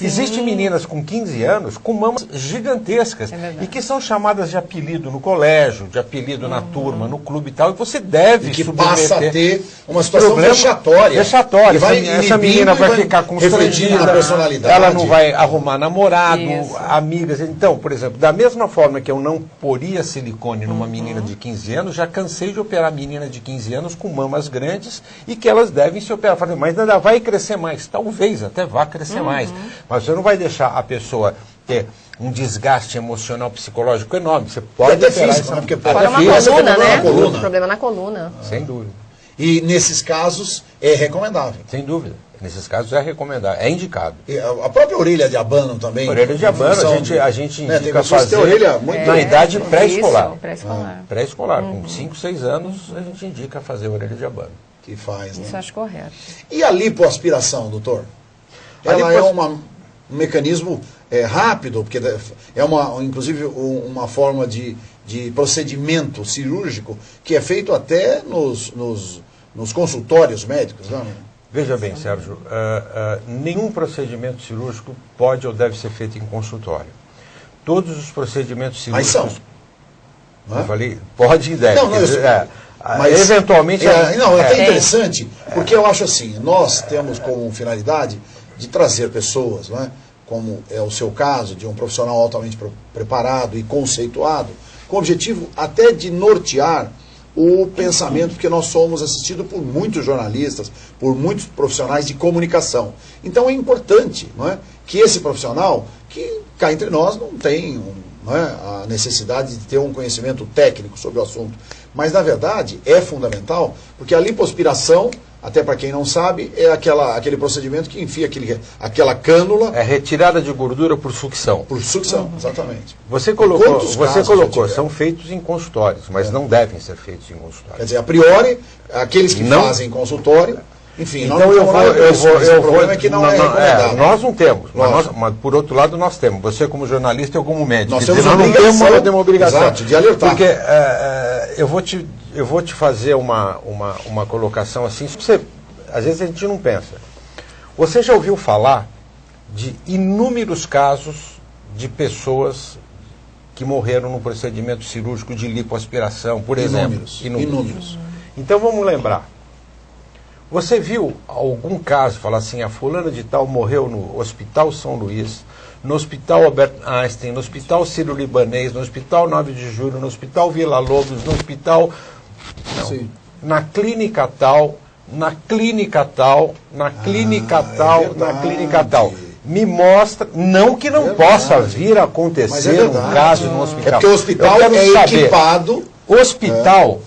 Speaker 2: Existem meninas com 15 anos com mamas gigantescas e que são chamadas de apelido no colégio, de apelido na turma, no clube e tal, e você deve
Speaker 1: que passa a ter uma situação vexatória.
Speaker 2: Essa menina vai ficar constrangida,
Speaker 1: na personalidade.
Speaker 2: Ela não vai arrumar namorado, amigas. Então, por exemplo, da mesma forma que eu não poria silicone numa menina de 15 anos, já cansei de operar menina de 15 anos com mamas grandes e que elas devem se operar. Falei, mas ainda vai crescer mais. Talvez até vá crescer mais. Mas você não vai deixar a pessoa ter um desgaste emocional, psicológico enorme. Você pode
Speaker 1: até físico, porque
Speaker 3: pode uma coluna, né? Problema na coluna.
Speaker 2: Sem dúvida.
Speaker 1: E nesses casos é recomendável.
Speaker 2: Sem dúvida. Nesses casos é recomendável, é indicado.
Speaker 1: E a própria orelha de abano também.
Speaker 2: A orelha de abano a gente indica fazer
Speaker 1: na
Speaker 2: idade pré-escolar.
Speaker 3: Pré-escolar.
Speaker 2: Com 5, 6 anos a gente indica fazer a orelha de abano.
Speaker 1: Que faz, né?
Speaker 3: Isso eu acho correto.
Speaker 1: E a lipoaspiração, doutor? Ela é um mecanismo rápido, porque é inclusive uma forma de procedimento cirúrgico que é feito até nos consultórios médicos, não?
Speaker 2: Veja bem, Sérgio, nenhum procedimento cirúrgico pode ou deve ser feito em consultório. Todos os procedimentos cirúrgicos...
Speaker 1: Mas são.
Speaker 2: Eu falei, pode e deve.
Speaker 1: Mas
Speaker 2: eventualmente...
Speaker 1: é até interessante, porque eu acho assim, nós temos como finalidade de trazer pessoas, não é? Como é o seu caso, de um profissional altamente preparado e conceituado, com o objetivo até de nortear o pensamento, porque nós somos assistidos por muitos jornalistas, por muitos profissionais de comunicação. Então é importante, não é, que esse profissional, que cá entre nós não tem a necessidade de ter um conhecimento técnico sobre o assunto, mas na verdade é fundamental, porque a lipoaspiração, até para quem não sabe, é aquele procedimento que enfia aquela cânula...
Speaker 2: É retirada de gordura por sucção.
Speaker 1: Por sucção, exatamente.
Speaker 2: Você colocou, são feitos em consultórios, mas não devem ser feitos em consultório.
Speaker 1: Quer dizer, a priori, aqueles que fazem em consultório, enfim,
Speaker 2: então o problema
Speaker 1: é que não é recomendável.
Speaker 2: Nós não temos, mas por outro lado nós temos. Você como jornalista e eu como médico.
Speaker 1: Nós temos uma obrigação. Exato, de alertar.
Speaker 2: Porque eu vou te fazer uma colocação assim, às vezes a gente não pensa. Você já ouviu falar de inúmeros casos de pessoas que morreram no procedimento cirúrgico de lipoaspiração, por exemplo.
Speaker 1: Inúmeros.
Speaker 2: Então vamos lembrar. Você viu algum caso, falar assim, a fulana de tal morreu no Hospital São Luís, no Hospital Albert Einstein, no Hospital Sírio-Libanês, no Hospital 9 de Julho, no Hospital Vila Lobos, no Hospital... Não,
Speaker 1: Sim.
Speaker 2: na clínica tal, na clínica tal, na clínica tal,
Speaker 1: verdade.
Speaker 2: na clínica tal. Me mostra, não que não possa vir a acontecer um caso no hospital.
Speaker 1: É porque o hospital
Speaker 2: Eu quero
Speaker 1: é
Speaker 2: saber,
Speaker 1: equipado.
Speaker 2: Hospital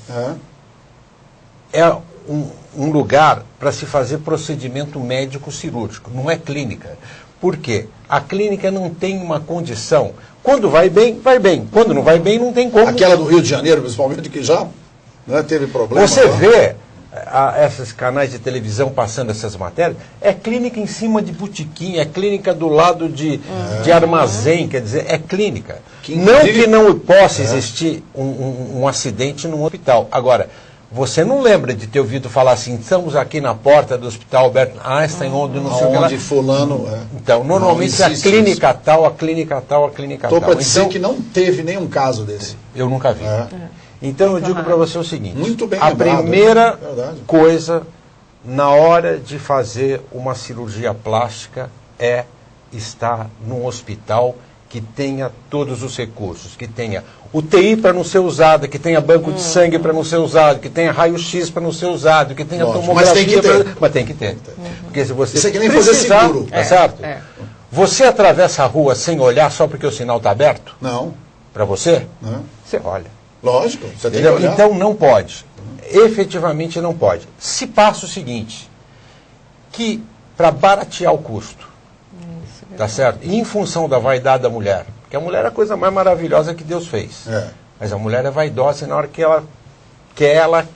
Speaker 2: é um lugar para se fazer procedimento médico cirúrgico, não é clínica. Por quê? A clínica não tem uma condição. Quando vai bem, vai bem. Quando não vai bem, não tem como.
Speaker 1: Aquela do Rio de Janeiro, principalmente, que já teve problema.
Speaker 2: Você vê esses canais de televisão passando essas matérias, é clínica em cima de botequim, é clínica do lado de armazém, quer dizer, é clínica. Não que não possa existir um acidente num hospital. Agora, você não lembra de ter ouvido falar assim, estamos aqui na porta do Hospital Albert Einstein, onde não sei o que lá.
Speaker 1: Onde fulano...
Speaker 2: Então, normalmente é a clínica tal, a clínica tal, a clínica tal.
Speaker 1: Estou para dizer que não teve nenhum caso desse.
Speaker 2: Eu nunca vi. Então, eu digo para você o seguinte,
Speaker 1: muito bem
Speaker 2: a
Speaker 1: lembrado,
Speaker 2: primeira coisa na hora de fazer uma cirurgia plástica é estar num hospital que tenha todos os recursos, que tenha UTI para não ser usada, que tenha banco de sangue para não ser usado, que tenha raio-x para não ser usado, que tenha tomografia.
Speaker 1: Mas tem que ter.
Speaker 2: Mas tem que ter. Porque se você
Speaker 1: isso é que nem fazer seguro.
Speaker 2: Tá certo? Você atravessa a rua sem olhar só porque o sinal está aberto?
Speaker 1: Não.
Speaker 2: Para você?
Speaker 1: Não.
Speaker 2: Você olha.
Speaker 1: Lógico, você tem que olhar.
Speaker 2: Então não pode. Efetivamente não pode. Se passa o seguinte, que para baratear o custo, tá certo? E em função da vaidade da mulher, porque a mulher é a coisa mais maravilhosa que Deus fez. Mas a mulher é vaidosa e na hora que ela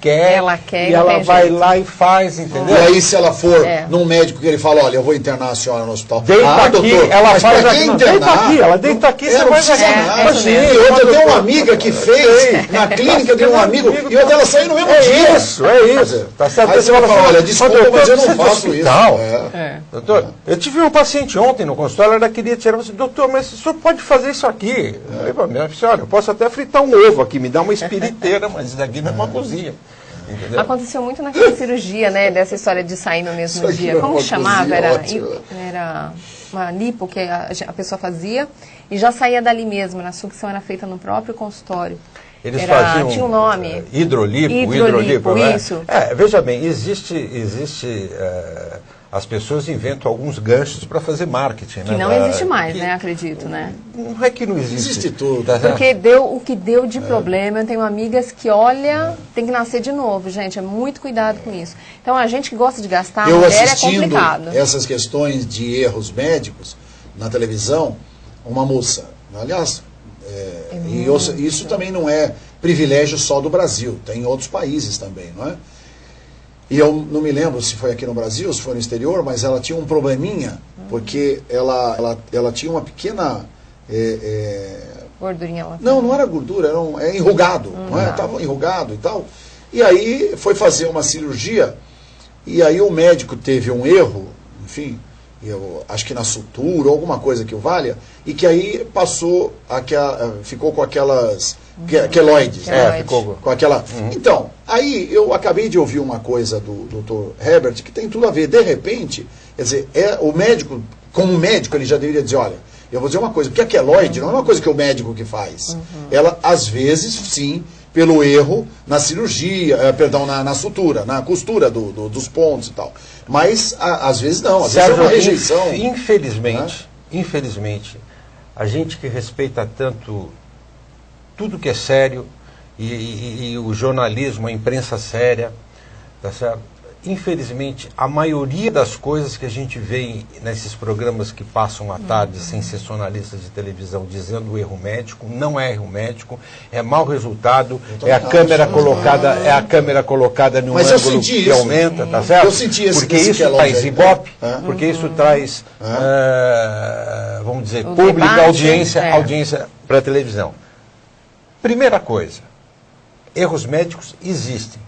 Speaker 2: quer e ela vai lá e faz, entendeu?
Speaker 1: E aí se ela for num médico que ele fala, olha, eu vou internar a senhora no hospital.
Speaker 2: Deita aqui,
Speaker 1: doutor,
Speaker 2: ela faz
Speaker 1: aqui.
Speaker 2: Deita aqui, ela deita aqui, você vai fazer.
Speaker 1: E outra, eu tenho uma amiga que fez na clínica de um amigo e outra ela saiu no mesmo dia.
Speaker 2: É isso. Tá certo?
Speaker 1: Aí você vai falar, olha, desculpa, mas eu não faço isso.
Speaker 2: Doutor, eu tive um paciente ontem no consultório, ela queria tirar, assim, doutor, mas o senhor pode fazer isso aqui? Eu falei para mim, olha, eu posso até fritar um ovo aqui, me dá uma espiriteira, mas isso daqui não é uma cozinha. Entendeu?
Speaker 3: Aconteceu muito naquela cirurgia, né, dessa história de sair no mesmo dia. Como que chamava? Era uma lipo que a pessoa fazia e já saía dali mesmo, a sucção era feita no próprio consultório.
Speaker 2: Eles faziam
Speaker 3: tinha um nome.
Speaker 2: Hidrolipo,
Speaker 3: isso.
Speaker 2: Veja bem, as pessoas inventam alguns ganchos para fazer marketing.
Speaker 3: Que não existe mais, né? Acredito, né?
Speaker 2: Não é que não existe.
Speaker 1: Existe tudo.
Speaker 3: Porque o que deu de problema, eu tenho amigas que, olha, tem que nascer de novo, gente. É muito cuidado com isso. Então, a gente que gosta de gastar,
Speaker 1: eu
Speaker 3: mulher
Speaker 1: assistindo
Speaker 3: é complicado.
Speaker 1: essas questões de erros médicos na televisão, uma moça, aliás, isso também não é privilégio só do Brasil, tem em outros países também, não é? E eu não me lembro se foi aqui no Brasil, se foi no exterior, mas ela tinha um probleminha, porque ela tinha uma pequena...
Speaker 3: gordurinha lá.
Speaker 1: Não era gordura, era enrugado, não é? Estava enrugado e tal. E aí foi fazer uma cirurgia, e aí o médico teve um erro, enfim, eu acho que na sutura, alguma coisa que o valha, e que aí ficou com aquelas... queloides, ficou com aquela... Então, aí eu acabei de ouvir uma coisa do Dr. Herbert que tem tudo a ver. De repente, quer dizer, o médico, como médico, ele já deveria dizer, olha, eu vou dizer uma coisa, porque a queloide não é uma coisa que o médico que faz. Ela, às vezes, sim, pelo erro na cirurgia, na sutura, na costura dos pontos e tal. Mas, às vezes não, às vezes é uma rejeição.
Speaker 2: Infelizmente, a gente que respeita tanto tudo que é sério e o jornalismo, a imprensa séria, tá certo? Infelizmente, a maioria das coisas que a gente vê nesses programas que passam à tarde, sensacionalistas de televisão, dizendo erro médico, não é erro médico, é mau resultado, é a câmera colocada num ângulo que aumenta, tá certo?
Speaker 1: Eu senti isso.
Speaker 2: Porque isso traz ibope, porque isso traz, vamos dizer, público, audiência para a televisão. Primeira coisa, erros médicos existem,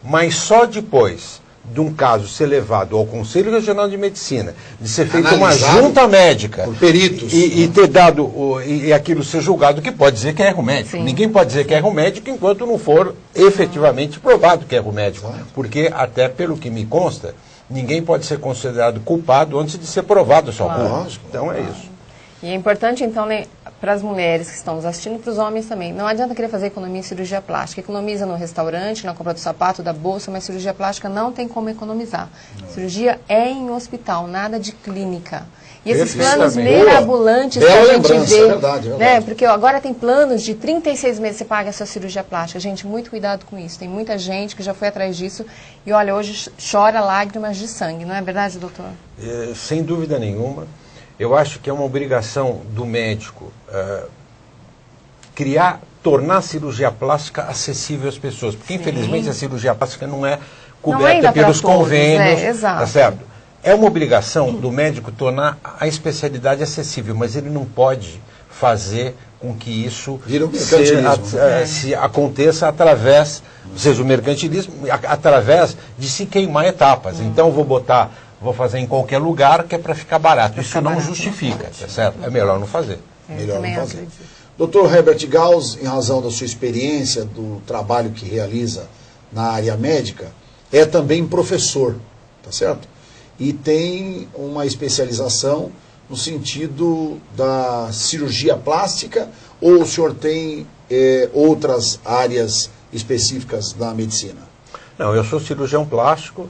Speaker 2: mas só depois de um caso ser levado ao Conselho Regional de Medicina, de ser feita uma
Speaker 1: Analisado
Speaker 2: junta médica
Speaker 1: por peritos,
Speaker 2: e ter dado e aquilo ser julgado, que pode dizer que é erro médico.
Speaker 3: Sim.
Speaker 2: Ninguém pode dizer que é erro médico enquanto não for efetivamente provado que é erro médico. Porque, até pelo que me consta, ninguém pode ser considerado culpado antes de ser provado sua culpa. Então é isso.
Speaker 3: E é importante, então, para as mulheres que estão nos assistindo, para os homens também. Não adianta querer fazer economia em cirurgia plástica. Economiza no restaurante, na compra do sapato, da bolsa, mas cirurgia plástica não tem como economizar. Cirurgia é em hospital, nada de clínica. E esses planos mirabolantes que a gente vê,
Speaker 1: é verdade.
Speaker 3: né? Porque agora tem planos de 36 meses você paga a sua cirurgia plástica. Gente, muito cuidado com isso. Tem muita gente que já foi atrás disso e, olha, hoje chora lágrimas de sangue. Não é verdade, doutor?
Speaker 2: Sem dúvida nenhuma. Eu acho que é uma obrigação do médico tornar a cirurgia plástica acessível às pessoas. Porque, infelizmente, a cirurgia plástica não é coberta pelos convênios.
Speaker 3: Exato.
Speaker 2: Tá certo? É uma obrigação do médico tornar a especialidade acessível, mas ele não pode fazer com que isso se aconteça através, ou seja, o mercantilismo, através de se queimar etapas. Então, vou fazer em qualquer lugar que é para ficar barato. Isso não justifica, tá certo? É melhor não fazer.
Speaker 1: Melhor não fazer. Dr. Herbert Gauss, em razão da sua experiência, do trabalho que realiza na área médica, é também professor, tá certo? E tem uma especialização no sentido da cirurgia plástica, ou o senhor tem outras áreas específicas da medicina?
Speaker 2: Não, eu sou cirurgião plástico,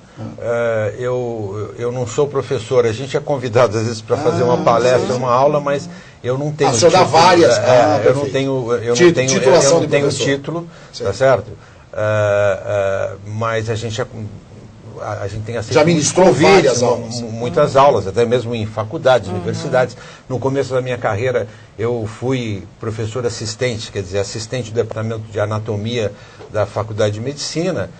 Speaker 2: eu não sou professor. A gente é convidado às vezes para fazer uma palestra, uma aula, mas eu não tenho
Speaker 1: título. Dá várias.
Speaker 2: Eu não tenho título, tá certo? Mas a gente tem
Speaker 1: já ministrou várias aulas.
Speaker 2: Muitas aulas, até mesmo em faculdades, universidades. No começo da minha carreira, eu fui professor assistente, quer dizer, assistente do departamento de anatomia da Faculdade de Medicina.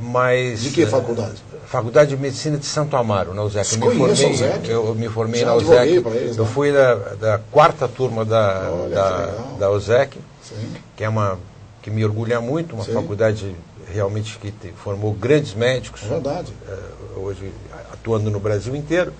Speaker 2: Mas
Speaker 1: de que faculdade?
Speaker 2: Faculdade de Medicina de Santo Amaro, na USEC. Eu me formei na
Speaker 1: USEC.
Speaker 2: Eu fui da quarta turma da USEC, que me orgulha muito, uma faculdade realmente que formou grandes médicos.
Speaker 1: É verdade.
Speaker 2: Hoje atuando no Brasil inteiro.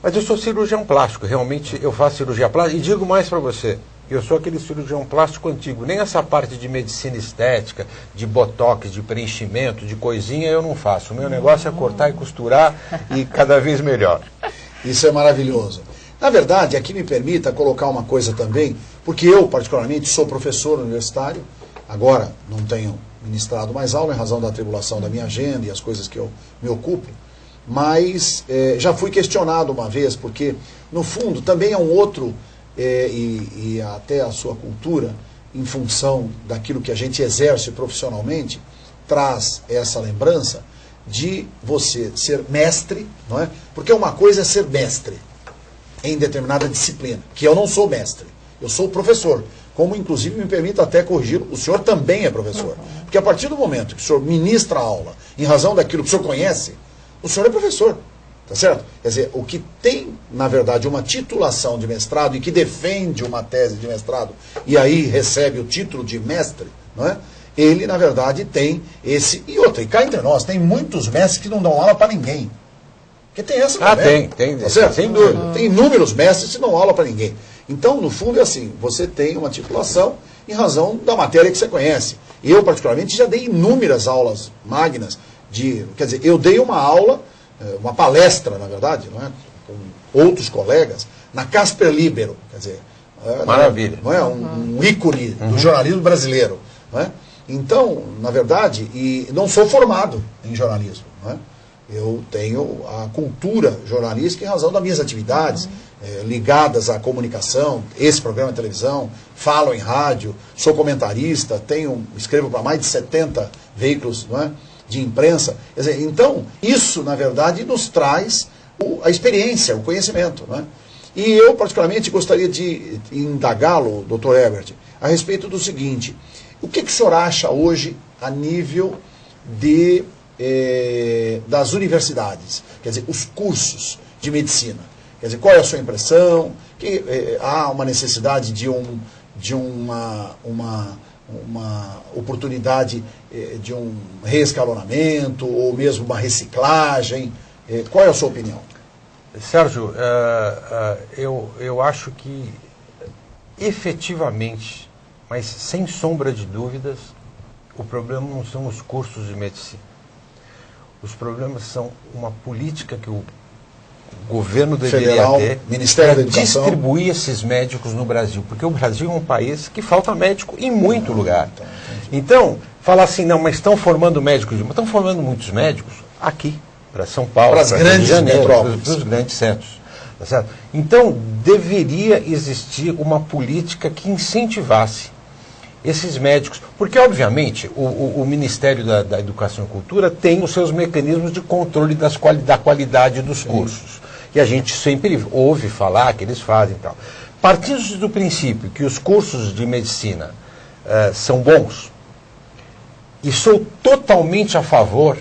Speaker 2: Mas eu sou cirurgião plástico, realmente eu faço cirurgia plástica. E digo mais para você, eu sou aquele cirurgião plástico antigo. Nem essa parte de medicina estética, de botox, de preenchimento, de coisinha, eu não faço. O meu negócio é cortar e costurar e cada vez melhor.
Speaker 1: Isso é maravilhoso. Na verdade, aqui me permita colocar uma coisa também, porque eu, particularmente, sou professor universitário. Agora não tenho ministrado mais aula em razão da atribulação da minha agenda e as coisas que eu me ocupo. Mas já fui questionado uma vez, porque, no fundo, também é um outro... e até a sua cultura, em função daquilo que a gente exerce profissionalmente, traz essa lembrança de você ser mestre, não é? Porque uma coisa é ser mestre em determinada disciplina, que eu não sou mestre, eu sou professor, como inclusive me permito até corrigir, o senhor também é professor, porque a partir do momento que o senhor ministra a aula, em razão daquilo que o senhor conhece, o senhor é professor. Tá certo? Quer dizer, o que tem, na verdade, uma titulação de mestrado e que defende uma tese de mestrado e aí recebe o título de mestre, não é? Ele, na verdade, tem esse... E outra, e cá entre nós, tem muitos mestres que não dão aula para ninguém. Porque tem essa também.
Speaker 2: Tem,
Speaker 1: tá certo?
Speaker 2: sem dúvida.
Speaker 1: Tem inúmeros mestres que não dão aula para ninguém. Então, no fundo, é assim, você tem uma titulação em razão da matéria que você conhece. Eu, particularmente, já dei inúmeras aulas magnas quer dizer, eu dei uma aula... uma palestra, na verdade, não é? Com outros colegas, na Casper Libero, quer dizer,
Speaker 2: maravilha.
Speaker 1: Não é? Um ícone do jornalismo brasileiro. Não é? Então, na verdade, e não sou formado em jornalismo. Não é? Eu tenho a cultura jornalística em razão das minhas atividades ligadas à comunicação, esse programa de televisão, falo em rádio, sou comentarista, escrevo para mais de 70 veículos, não é? De imprensa. Quer dizer, então, isso, na verdade, nos traz a experiência, o conhecimento. Né? E eu, particularmente, gostaria de indagá-lo, doutor Herbert, a respeito do seguinte: o que o senhor acha hoje a nível das universidades? Quer dizer, os cursos de medicina. Quer dizer, qual é a sua impressão? Que há uma necessidade de uma uma oportunidade de um reescalonamento ou mesmo uma reciclagem? Qual é a sua opinião?
Speaker 2: Sérgio, eu acho que efetivamente, mas sem sombra de dúvidas, o problema não são os cursos de medicina. Os problemas são uma política que o governo deveria
Speaker 1: Federal,
Speaker 2: ter
Speaker 1: Ministério da
Speaker 2: para
Speaker 1: Educação,
Speaker 2: distribuir esses médicos no Brasil. Porque o Brasil é um país que falta médico em muito lugar. Então, falar assim, não, mas estão formando médicos, estão formando muitos médicos aqui, para São Paulo,
Speaker 1: para as grandes metrópoles,
Speaker 2: para os grandes centros. Tá certo? Então, deveria existir uma política que incentivasse esses médicos, porque, obviamente, o Ministério da Educação e Cultura tem os seus mecanismos de controle da qualidade dos cursos. E a gente sempre ouve falar que eles fazem e tal. Partindo do princípio que os cursos de medicina são bons, e sou totalmente a favor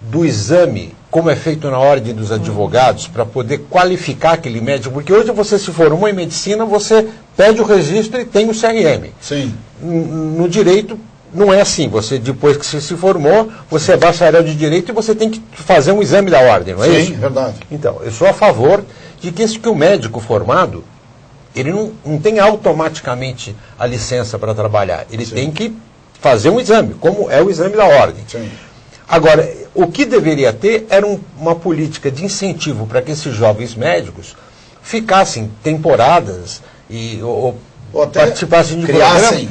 Speaker 2: do exame, como é feito na Ordem dos Advogados, para poder qualificar aquele médico, porque hoje você se formou em medicina, você pede o registro e tem o CRM.
Speaker 1: Sim.
Speaker 2: No direito não é assim, você depois que você se formou, você é bacharel de direito e você tem que fazer um exame da ordem, não é isso?
Speaker 1: Sim, verdade.
Speaker 2: Então, eu sou a favor de que o médico formado, ele não tem automaticamente a licença para trabalhar, ele tem que fazer um exame, como é o exame da ordem.
Speaker 1: Sim.
Speaker 2: Agora, o que deveria ter era uma política de incentivo para que esses jovens médicos ficassem temporadas ou até participassem de
Speaker 1: criassem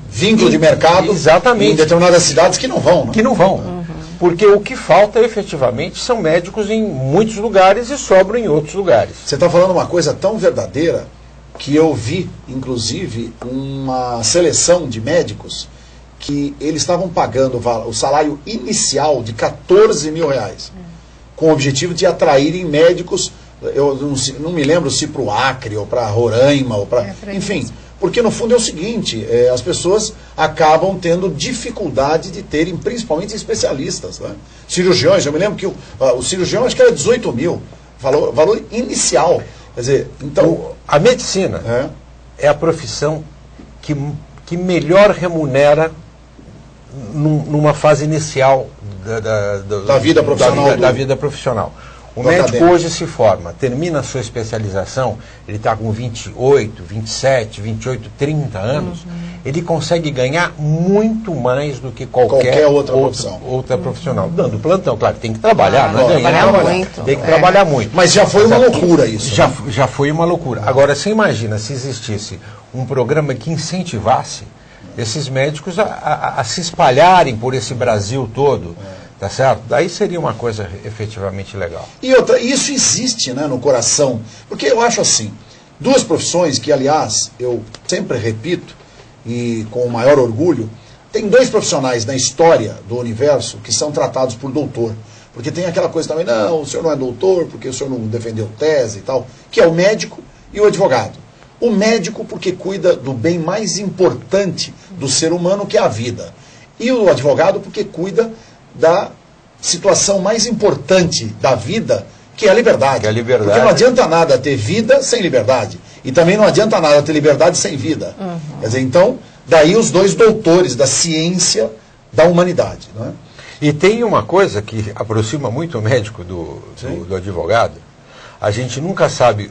Speaker 1: vínculo de mercado em determinadas cidades que não vão. Né?
Speaker 2: Que não vão. Porque o que falta efetivamente são médicos em muitos lugares e sobram em outros lugares.
Speaker 1: Você está falando uma coisa tão verdadeira que eu vi, inclusive, uma seleção de médicos que eles estavam pagando o salário inicial de R$14 mil, com o objetivo de atraírem médicos, eu não me lembro se para o Acre, ou para Roraima, ou para... enfim, porque no fundo é o seguinte, as pessoas acabam tendo dificuldade de terem, principalmente especialistas, né? Cirurgiões, eu me lembro que o cirurgião acho que era 18 mil, valor inicial. Quer dizer, então...
Speaker 2: A medicina é a profissão que melhor remunera numa fase inicial
Speaker 1: da vida profissional.
Speaker 2: Da vida profissional. O médico hoje se forma, termina a sua especialização, ele está com 28, 27, 28, 30 anos, ele consegue ganhar muito mais do que qualquer outra profissional. Dando plantão, claro, tem que trabalhar, não é ganhar muito. Tem que trabalhar muito.
Speaker 1: Mas já foi uma loucura isso.
Speaker 2: Já foi uma loucura. Agora, você imagina se existisse um programa que incentivasse esses médicos a se espalharem por esse Brasil todo, tá certo? Daí seria uma coisa efetivamente legal.
Speaker 1: E outra, isso existe, né, no coração, porque eu acho assim, duas profissões que, aliás, eu sempre repito, e com o maior orgulho, tem dois profissionais na história do universo que são tratados por doutor, porque tem aquela coisa também, não, o senhor não é doutor porque o senhor não defendeu tese e tal, que é o médico e o advogado. O médico porque cuida do bem mais importante do ser humano, que é a vida. E o advogado porque cuida da situação mais importante da vida, que é a liberdade.
Speaker 2: Que é a liberdade.
Speaker 1: Porque não adianta nada ter vida sem liberdade. E também não adianta nada ter liberdade sem vida. Quer dizer, então, daí os dois doutores da ciência da humanidade. Não é?
Speaker 2: E tem uma coisa que aproxima muito o médico do advogado. A gente nunca sabe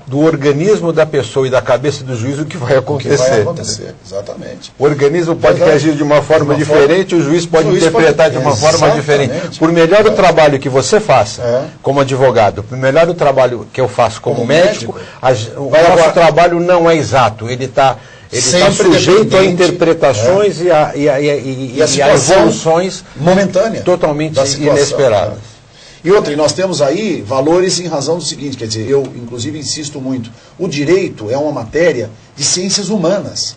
Speaker 2: do organismo da pessoa e da cabeça do juiz o que vai acontecer.
Speaker 1: O que vai acontecer, exatamente.
Speaker 2: O organismo pode reagir de uma forma diferente, o juiz pode interpretar de uma forma diferente. Por melhor o trabalho que você faça como advogado, por melhor o trabalho que eu faço como médico, o nosso trabalho não é exato. Ele está sujeito a interpretações e a evoluções
Speaker 1: momentâneas,
Speaker 2: totalmente inesperadas.
Speaker 1: E outra, e nós temos aí valores em razão do seguinte, quer dizer, eu inclusive insisto muito, o direito é uma matéria de ciências humanas,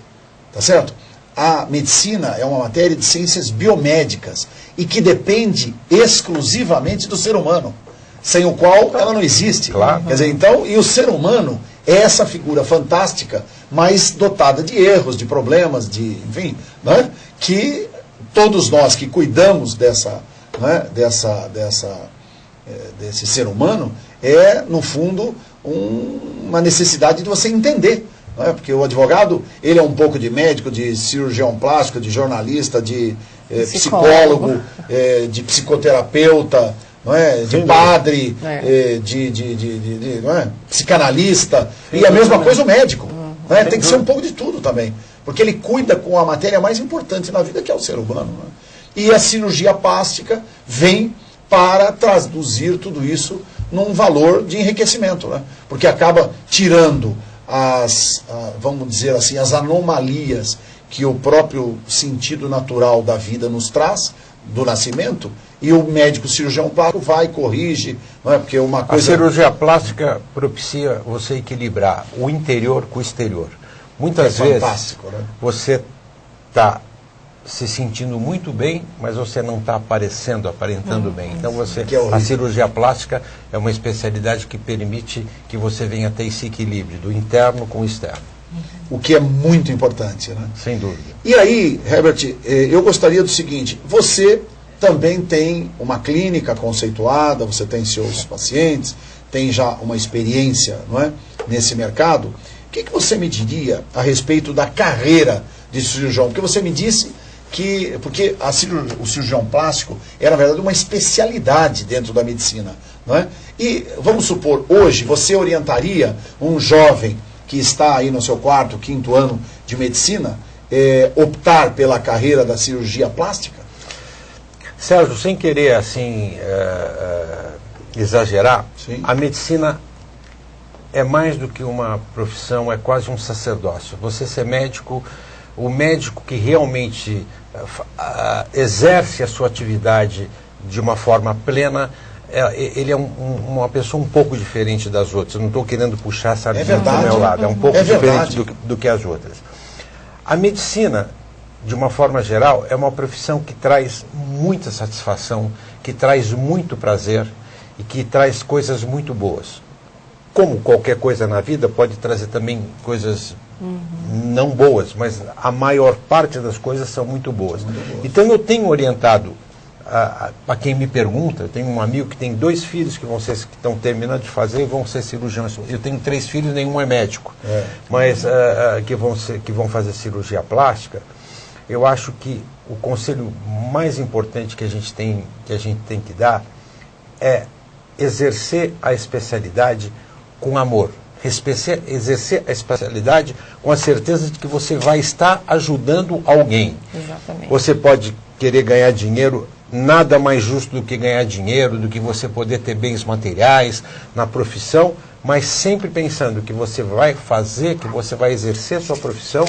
Speaker 1: tá certo? A medicina é uma matéria de ciências biomédicas e que depende exclusivamente do ser humano, sem o qual ela não existe.
Speaker 2: Claro.
Speaker 1: Quer dizer, então, e o ser humano é essa figura fantástica, mas dotada de erros, de problemas, de, enfim, né? Que todos nós que cuidamos desse ser humano, é, no fundo, uma necessidade de você entender não é? Porque o advogado, ele é um pouco de médico, de cirurgião plástico, de jornalista, de psicólogo, de psicoterapeuta, não é? De padre, não é? Psicanalista, e a mesma coisa o médico. Não é? Tem que ser um pouco de tudo também, porque ele cuida com a matéria mais importante na vida, que é o ser humano. Não é? E a cirurgia plástica vem para traduzir tudo isso num valor de enriquecimento, né? Porque acaba tirando vamos dizer assim, as anomalias que o próprio sentido natural da vida nos traz, do nascimento, e o médico cirurgião plástico vai e corrige, não é? Porque uma coisa...
Speaker 2: A cirurgia plástica propicia você equilibrar o interior com o exterior. Muitas vezes
Speaker 1: fantástico, né?
Speaker 2: Você está se sentindo muito bem, mas você não está aparentando bem. Então a cirurgia plástica é uma especialidade que permite que você venha ter esse equilíbrio do interno com o externo.
Speaker 1: O que é muito importante, né?
Speaker 2: Sem dúvida.
Speaker 1: E aí, Herbert, eu gostaria do seguinte: você também tem uma clínica conceituada, você tem seus pacientes, tem já uma experiência, não é, nesse mercado. O que você me diria a respeito da carreira de cirurgião? Porque você me disse porque o cirurgião plástico é, na verdade, uma especialidade dentro da medicina, não é? E, vamos supor, hoje você orientaria um jovem que está aí no seu quarto, quinto ano de medicina, optar pela carreira da cirurgia plástica?
Speaker 2: Sérgio, sem querer assim exagerar, sim, a medicina é mais do que uma profissão, é quase um sacerdócio. Você ser médico, o médico que realmente exerce a sua atividade de uma forma plena, ele é uma pessoa um pouco diferente das outras. Eu não estou querendo puxar a sardinha do meu lado, é um pouco diferente do que as outras. A medicina, de uma forma geral, é uma profissão que traz muita satisfação, que traz muito prazer e que traz coisas muito boas. Como qualquer coisa na vida, pode trazer também coisas não boas, mas a maior parte das coisas são muito boas. Então eu tenho orientado a quem me pergunta. Eu tenho um amigo que tem 2 filhos que estão terminando de fazer e vão ser cirurgiões. Eu tenho 3 filhos, nenhum é médico, mas que vão fazer cirurgia plástica. Eu acho que o conselho mais importante que a gente tem que dar é exercer a especialidade com amor. Exercer a especialidade com a certeza de que você vai estar ajudando alguém.
Speaker 3: Exatamente.
Speaker 2: Você pode querer ganhar dinheiro, nada mais justo do que ganhar dinheiro, do que você poder ter bens materiais na profissão, mas sempre pensando que você vai fazer, que você vai exercer sua profissão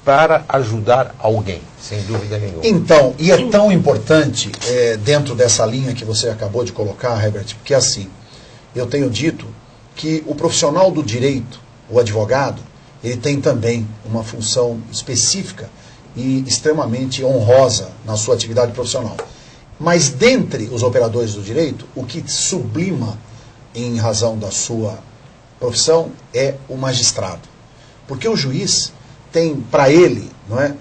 Speaker 2: para ajudar alguém, sem dúvida nenhuma.
Speaker 1: Então, e é tão importante, dentro dessa linha que você acabou de colocar, Herbert, porque assim, eu tenho dito que o profissional do direito, o advogado, ele tem também uma função específica e extremamente honrosa na sua atividade profissional. Mas dentre os operadores do direito, o que sublima em razão da sua profissão é o magistrado. Porque o juiz tem para ele, não é,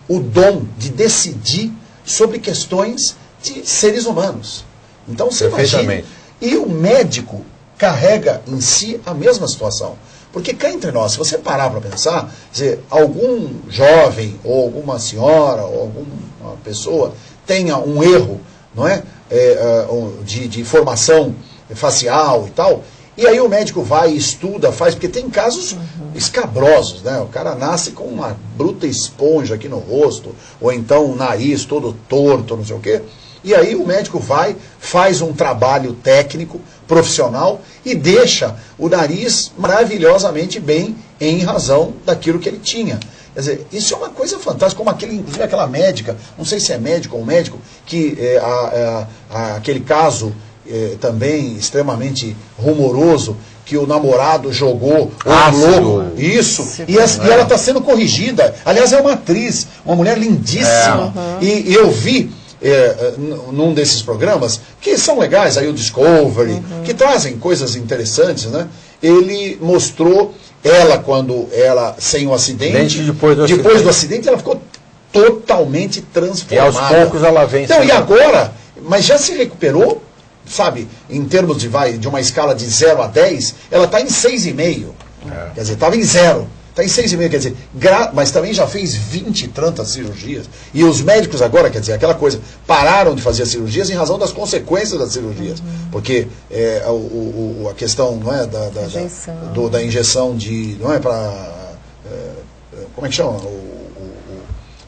Speaker 1: o dom de decidir sobre questões de seres humanos. Então você imagina. E o médico carrega em si a mesma situação. Porque cá entre nós, se você parar para pensar, dizer, algum jovem, ou alguma senhora, ou alguma pessoa tenha um erro, não é? De formação facial e tal, e aí o médico vai, estuda, faz, porque tem casos escabrosos, né? O cara nasce com uma bruta esponja aqui no rosto, ou então o nariz todo torto, não sei o quê. E aí o médico vai, faz um trabalho técnico, profissional, e deixa o nariz maravilhosamente bem em razão daquilo que ele tinha. Quer dizer, isso é uma coisa fantástica, como inclusive aquela médica, não sei se é médico ou médico, que aquele caso também extremamente rumoroso, que o namorado jogou lobo, isso, e ela está sendo corrigida. Aliás, é uma atriz, uma mulher lindíssima, e eu vi num desses programas, que são legais, aí o Discovery, que trazem coisas interessantes, né? Ele mostrou quando ela, sem o acidente, depois do acidente, ela ficou totalmente transformada.
Speaker 2: E aos poucos ela vem.
Speaker 1: Então, e agora, mas já se recuperou, sabe, em termos de uma escala de 0 a 10, ela está em 6,5. Quer dizer, estava em 0. Está em 6,5, quer dizer, mas também já fez 20 e tantas cirurgias. E os médicos agora, quer dizer, aquela coisa, pararam de fazer as cirurgias em razão das consequências das cirurgias. Porque a questão, não é, da injeção de, não é, para, como é que chama?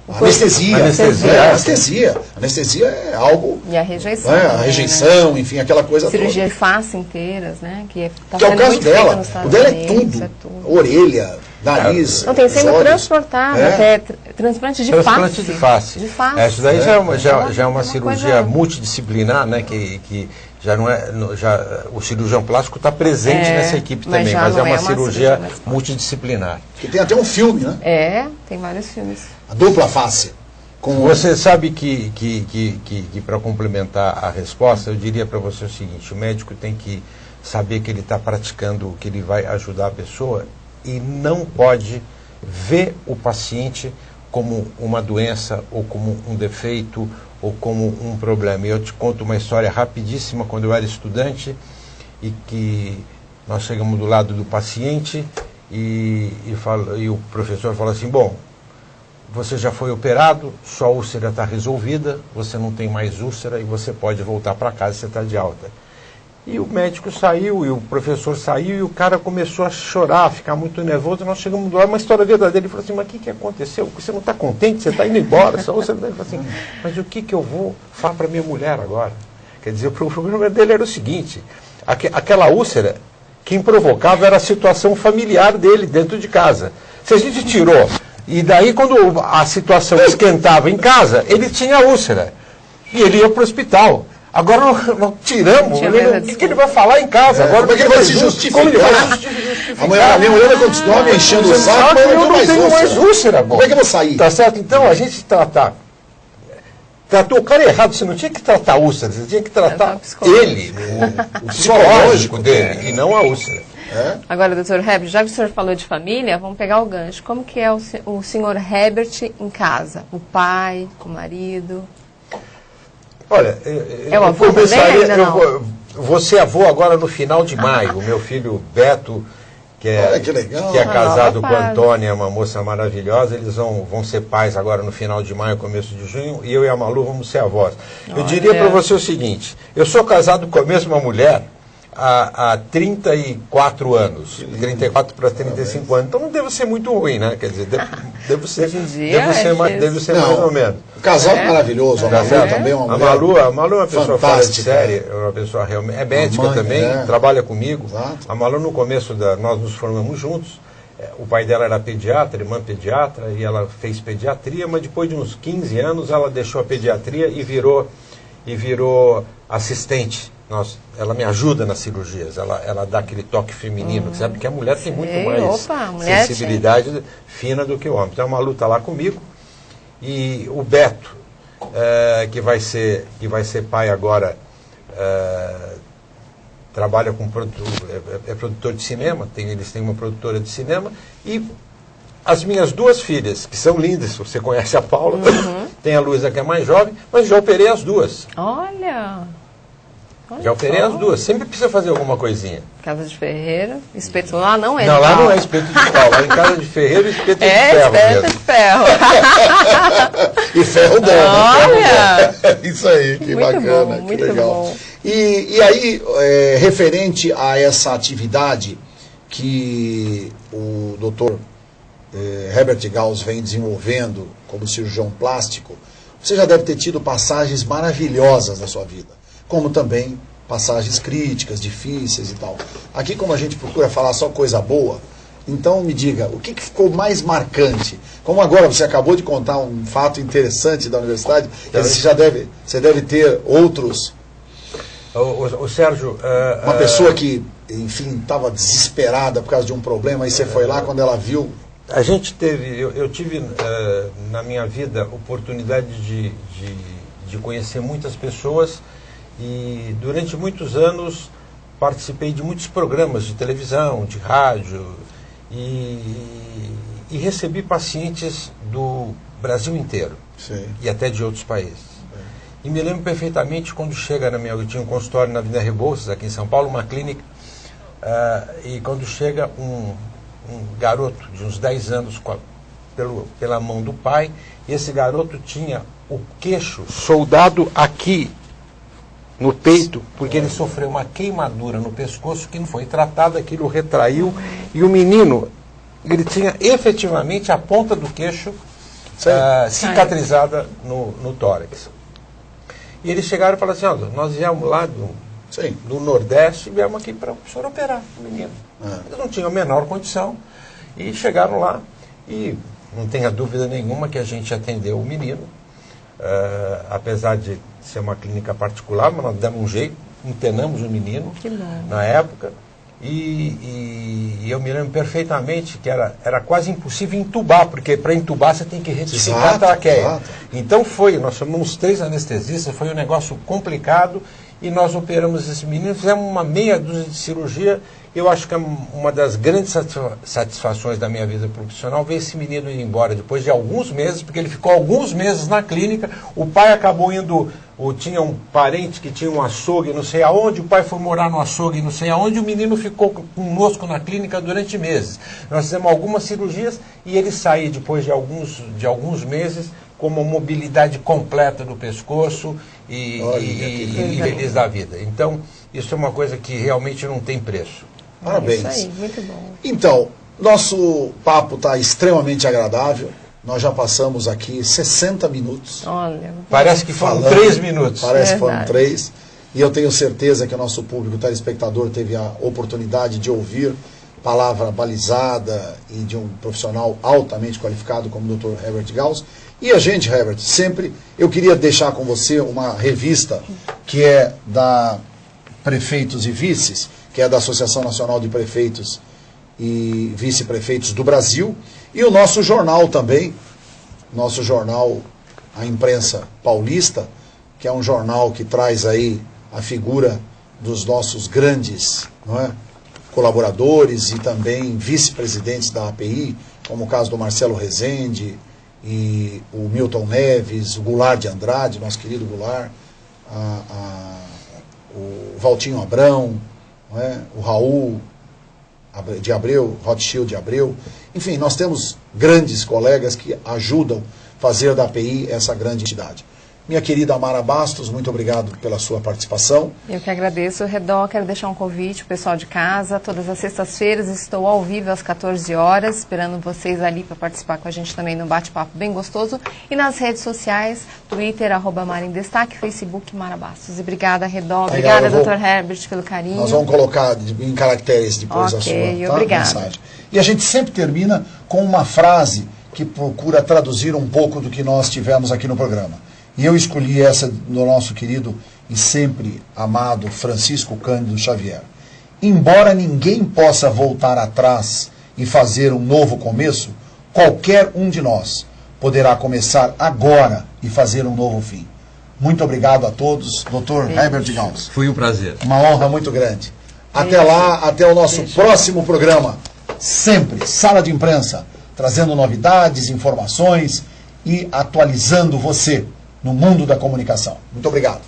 Speaker 1: Anestesia. Anestesia é algo...
Speaker 3: E a rejeição.
Speaker 1: A rejeição, né? Enfim, aquela coisa
Speaker 3: cirurgia
Speaker 1: toda.
Speaker 3: de face inteiras, né? Que é
Speaker 1: o caso dela. O dela é tudo. Orelha, nariz,
Speaker 3: não, tem sendo transportado, até transplante de face.
Speaker 2: De face. Isso daí já é uma cirurgia multidisciplinar, né? Que já não é... o cirurgião plástico está presente nessa equipe também, mas é uma cirurgia multidisciplinar.
Speaker 1: Que tem até um filme, né?
Speaker 3: Tem vários filmes.
Speaker 1: A dupla face.
Speaker 2: Você sabe que para complementar a resposta, eu diria para você o seguinte: o médico tem que saber que ele está praticando, que ele vai ajudar a pessoa, e não pode ver o paciente como uma doença, ou como um defeito, ou como um problema. E eu te conto uma história rapidíssima. Quando eu era estudante, e que nós chegamos do lado do paciente, e o professor falou assim: bom, você já foi operado, sua úlcera está resolvida, você não tem mais úlcera e você pode voltar para casa, você está de alta. E o médico saiu, e o professor saiu, e o cara começou a chorar, a ficar muito nervoso. Nós chegamos lá, uma história verdadeira. Ele falou assim: mas o que aconteceu? Você não está contente? Você está indo embora? Sua úlcera... Ele falou assim: mas o que eu vou falar para minha mulher agora? Quer dizer, o problema dele era o seguinte: aquela úlcera, quem provocava era a situação familiar dele dentro de casa. Se a gente tirou... E daí, quando a situação esquentava em casa, ele tinha úlcera. E ele ia para o hospital. Agora nós tiramos. O que ele vai falar em casa? Agora,
Speaker 1: como é que ele vai se justificar? A mulher vai continuar me enchendo o saco, mas eu não tenho mais úlcera. Como é que eu vou sair?
Speaker 2: Tá certo? Então, a gente tratou o cara errado. Você não tinha que tratar a úlcera, você tinha que tratar ele, o psicológico dele, e não a úlcera.
Speaker 3: Agora, doutor Herbert, já que o senhor falou de família, vamos pegar o gancho. Como que é o senhor Herbert em casa? O pai, o marido?
Speaker 2: Olha,
Speaker 3: o avô
Speaker 2: vou ser avô agora no final de maio. O meu filho Beto, que é casado com a Antônia, uma moça maravilhosa, eles vão ser pais agora no final de maio, começo de junho, e eu e a Malu vamos ser avós. Eu diria para você o seguinte: eu sou casado com a mesma mulher há 34 anos, 34 para 35 anos, então não deve ser muito ruim, né? Quer dizer, deve ser mais ou menos.
Speaker 1: O casal é maravilhoso, a Malu também é uma mulher.
Speaker 2: A Malu é uma pessoa fora de série, é uma pessoa realmente, é médica também, trabalha comigo. Exato. A Malu, no começo, nós nos formamos juntos. O pai dela era pediatra, irmã pediatra, e ela fez pediatria, mas depois de uns 15 anos ela deixou a pediatria e virou assistente. Ela me ajuda nas cirurgias, ela dá aquele toque feminino, sabe? Porque a mulher tem muito mais sensibilidade fina do que o homem. Então a Malu está lá comigo, e o Beto, que vai ser pai agora, trabalha com é produtor de cinema, eles têm uma produtora de cinema, e as minhas duas filhas, que são lindas, você conhece a Paula, tem a Luísa, que é mais jovem, mas já operei as duas.
Speaker 3: Olha
Speaker 2: Já operei as duas, sempre precisa fazer alguma coisinha.
Speaker 3: Casa de ferreiro, espeto lá não é.
Speaker 2: Não, lá não é espeto de pau, lá em casa de ferreiro espeto de ferro.
Speaker 3: Espeto de ferro.
Speaker 1: E ferro bom.
Speaker 3: Olha!
Speaker 1: Isso aí, que muito bacana,
Speaker 3: bom,
Speaker 1: que legal. Bom. E aí, referente a essa atividade que o doutor Herbert Gauss vem desenvolvendo como cirurgião plástico, você já deve ter tido passagens maravilhosas na sua vida, como também passagens críticas, difíceis e tal. Aqui, como a gente procura falar só coisa boa, então me diga, o que ficou mais marcante? Como agora você acabou de contar um fato interessante da universidade, você deve ter outros...
Speaker 2: O Sérgio...
Speaker 1: uma pessoa que, enfim, estava desesperada por causa de um problema, e você foi lá quando ela viu...
Speaker 2: A gente eu tive na minha vida oportunidade de conhecer muitas pessoas, e durante muitos anos participei de muitos programas de televisão, de rádio, e recebi pacientes do Brasil inteiro. Sim. E até de outros países. Sim. E me lembro perfeitamente quando chega eu tinha um consultório na Avenida Rebouças, aqui em São Paulo, uma clínica, e quando chega um garoto de uns 10 anos pela mão do pai, e esse garoto tinha o queixo soldado aqui no peito, porque ele sofreu uma queimadura no pescoço que não foi tratada, aquilo retraiu, e o menino, ele tinha efetivamente a ponta do queixo cicatrizada no tórax. E eles chegaram e falaram assim, ó, nós viemos lá do Nordeste e viemos aqui para o senhor operar o menino. Eles não tinham a menor condição e chegaram lá e não tenha dúvida nenhuma que a gente atendeu o menino, apesar de ser uma clínica particular, mas nós demos um jeito, internamos o menino na época. E eu me lembro perfeitamente que era quase impossível entubar, porque para entubar você tem que retificar a traqueia. Então nós chamamos 3 anestesistas, foi um negócio complicado, e nós operamos esse menino, fizemos uma meia dúzia de cirurgia. Eu acho que é uma das grandes satisfações da minha vida profissional ver esse menino ir embora depois de alguns meses, porque ele ficou alguns meses na clínica, o pai acabou indo, ou tinha um parente que tinha um açougue não sei aonde, o pai foi morar no açougue não sei aonde, e o menino ficou conosco na clínica durante meses. Nós fizemos algumas cirurgias e ele saiu depois de alguns meses com uma mobilidade completa do pescoço e feliz da vida. Então, isso é uma coisa que realmente não tem preço.
Speaker 1: Parabéns.
Speaker 3: Isso aí, muito bom.
Speaker 1: Então, nosso papo está extremamente agradável. Nós já passamos aqui 60 minutos.
Speaker 3: Olha,
Speaker 2: parece que foram 3 minutos.
Speaker 1: Parece que foram 3. E eu tenho certeza que o nosso público, o telespectador, teve a oportunidade de ouvir palavra balizada e de um profissional altamente qualificado como o Dr. Herbert Gauss. E a gente, Herbert, sempre eu queria deixar com você uma revista que é da Prefeitos e Vices, que é da Associação Nacional de Prefeitos e Vice-Prefeitos do Brasil, e o nosso jornal também, nosso jornal, a Imprensa Paulista, que é um jornal que traz aí a figura dos nossos grandes, não é, colaboradores e também vice-presidentes da API, como o caso do Marcelo Rezende e o Milton Neves, o Goulart de Andrade, nosso querido Goulart, o Valtinho Abrão, não é? O Raul de Abreu, Rothschild de Abreu. Enfim, nós temos grandes colegas que ajudam a fazer da API essa grande entidade. Minha querida Amara Bastos, muito obrigado pela sua participação.
Speaker 3: Eu que agradeço, Redó. Quero deixar um convite, o pessoal de casa. Todas as sextas-feiras estou ao vivo às 14 horas, esperando vocês ali para participar com a gente também no bate-papo bem gostoso. E nas redes sociais, Twitter, @MaraEmDestaque, Facebook, Mara Bastos. E obrigada, Redó. Obrigada, Dr. Herbert, pelo carinho.
Speaker 1: Nós vamos colocar em caracteres depois a sua mensagem. E a gente sempre termina com uma frase que procura traduzir um pouco do que nós tivemos aqui no programa. E eu escolhi essa do nosso querido e sempre amado Francisco Cândido Xavier. Embora ninguém possa voltar atrás e fazer um novo começo, qualquer um de nós poderá começar agora e fazer um novo fim. Muito obrigado a todos. Dr. Herbert Gauss.
Speaker 2: Foi um prazer.
Speaker 1: Uma honra muito grande. Até lá, até o nosso próximo programa. Sempre Sala de Imprensa, trazendo novidades, informações e atualizando você no mundo da comunicação. Muito obrigado.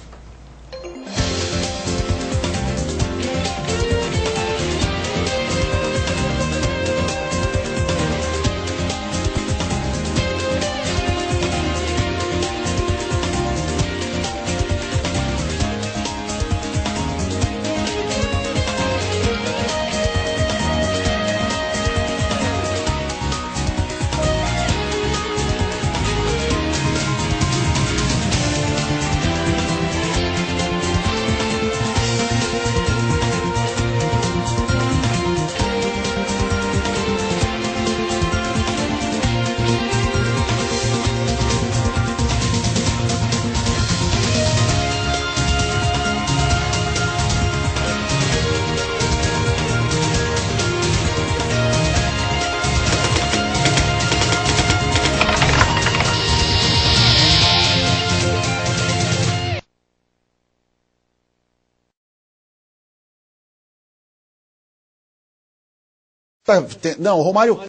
Speaker 1: Não, o Romário...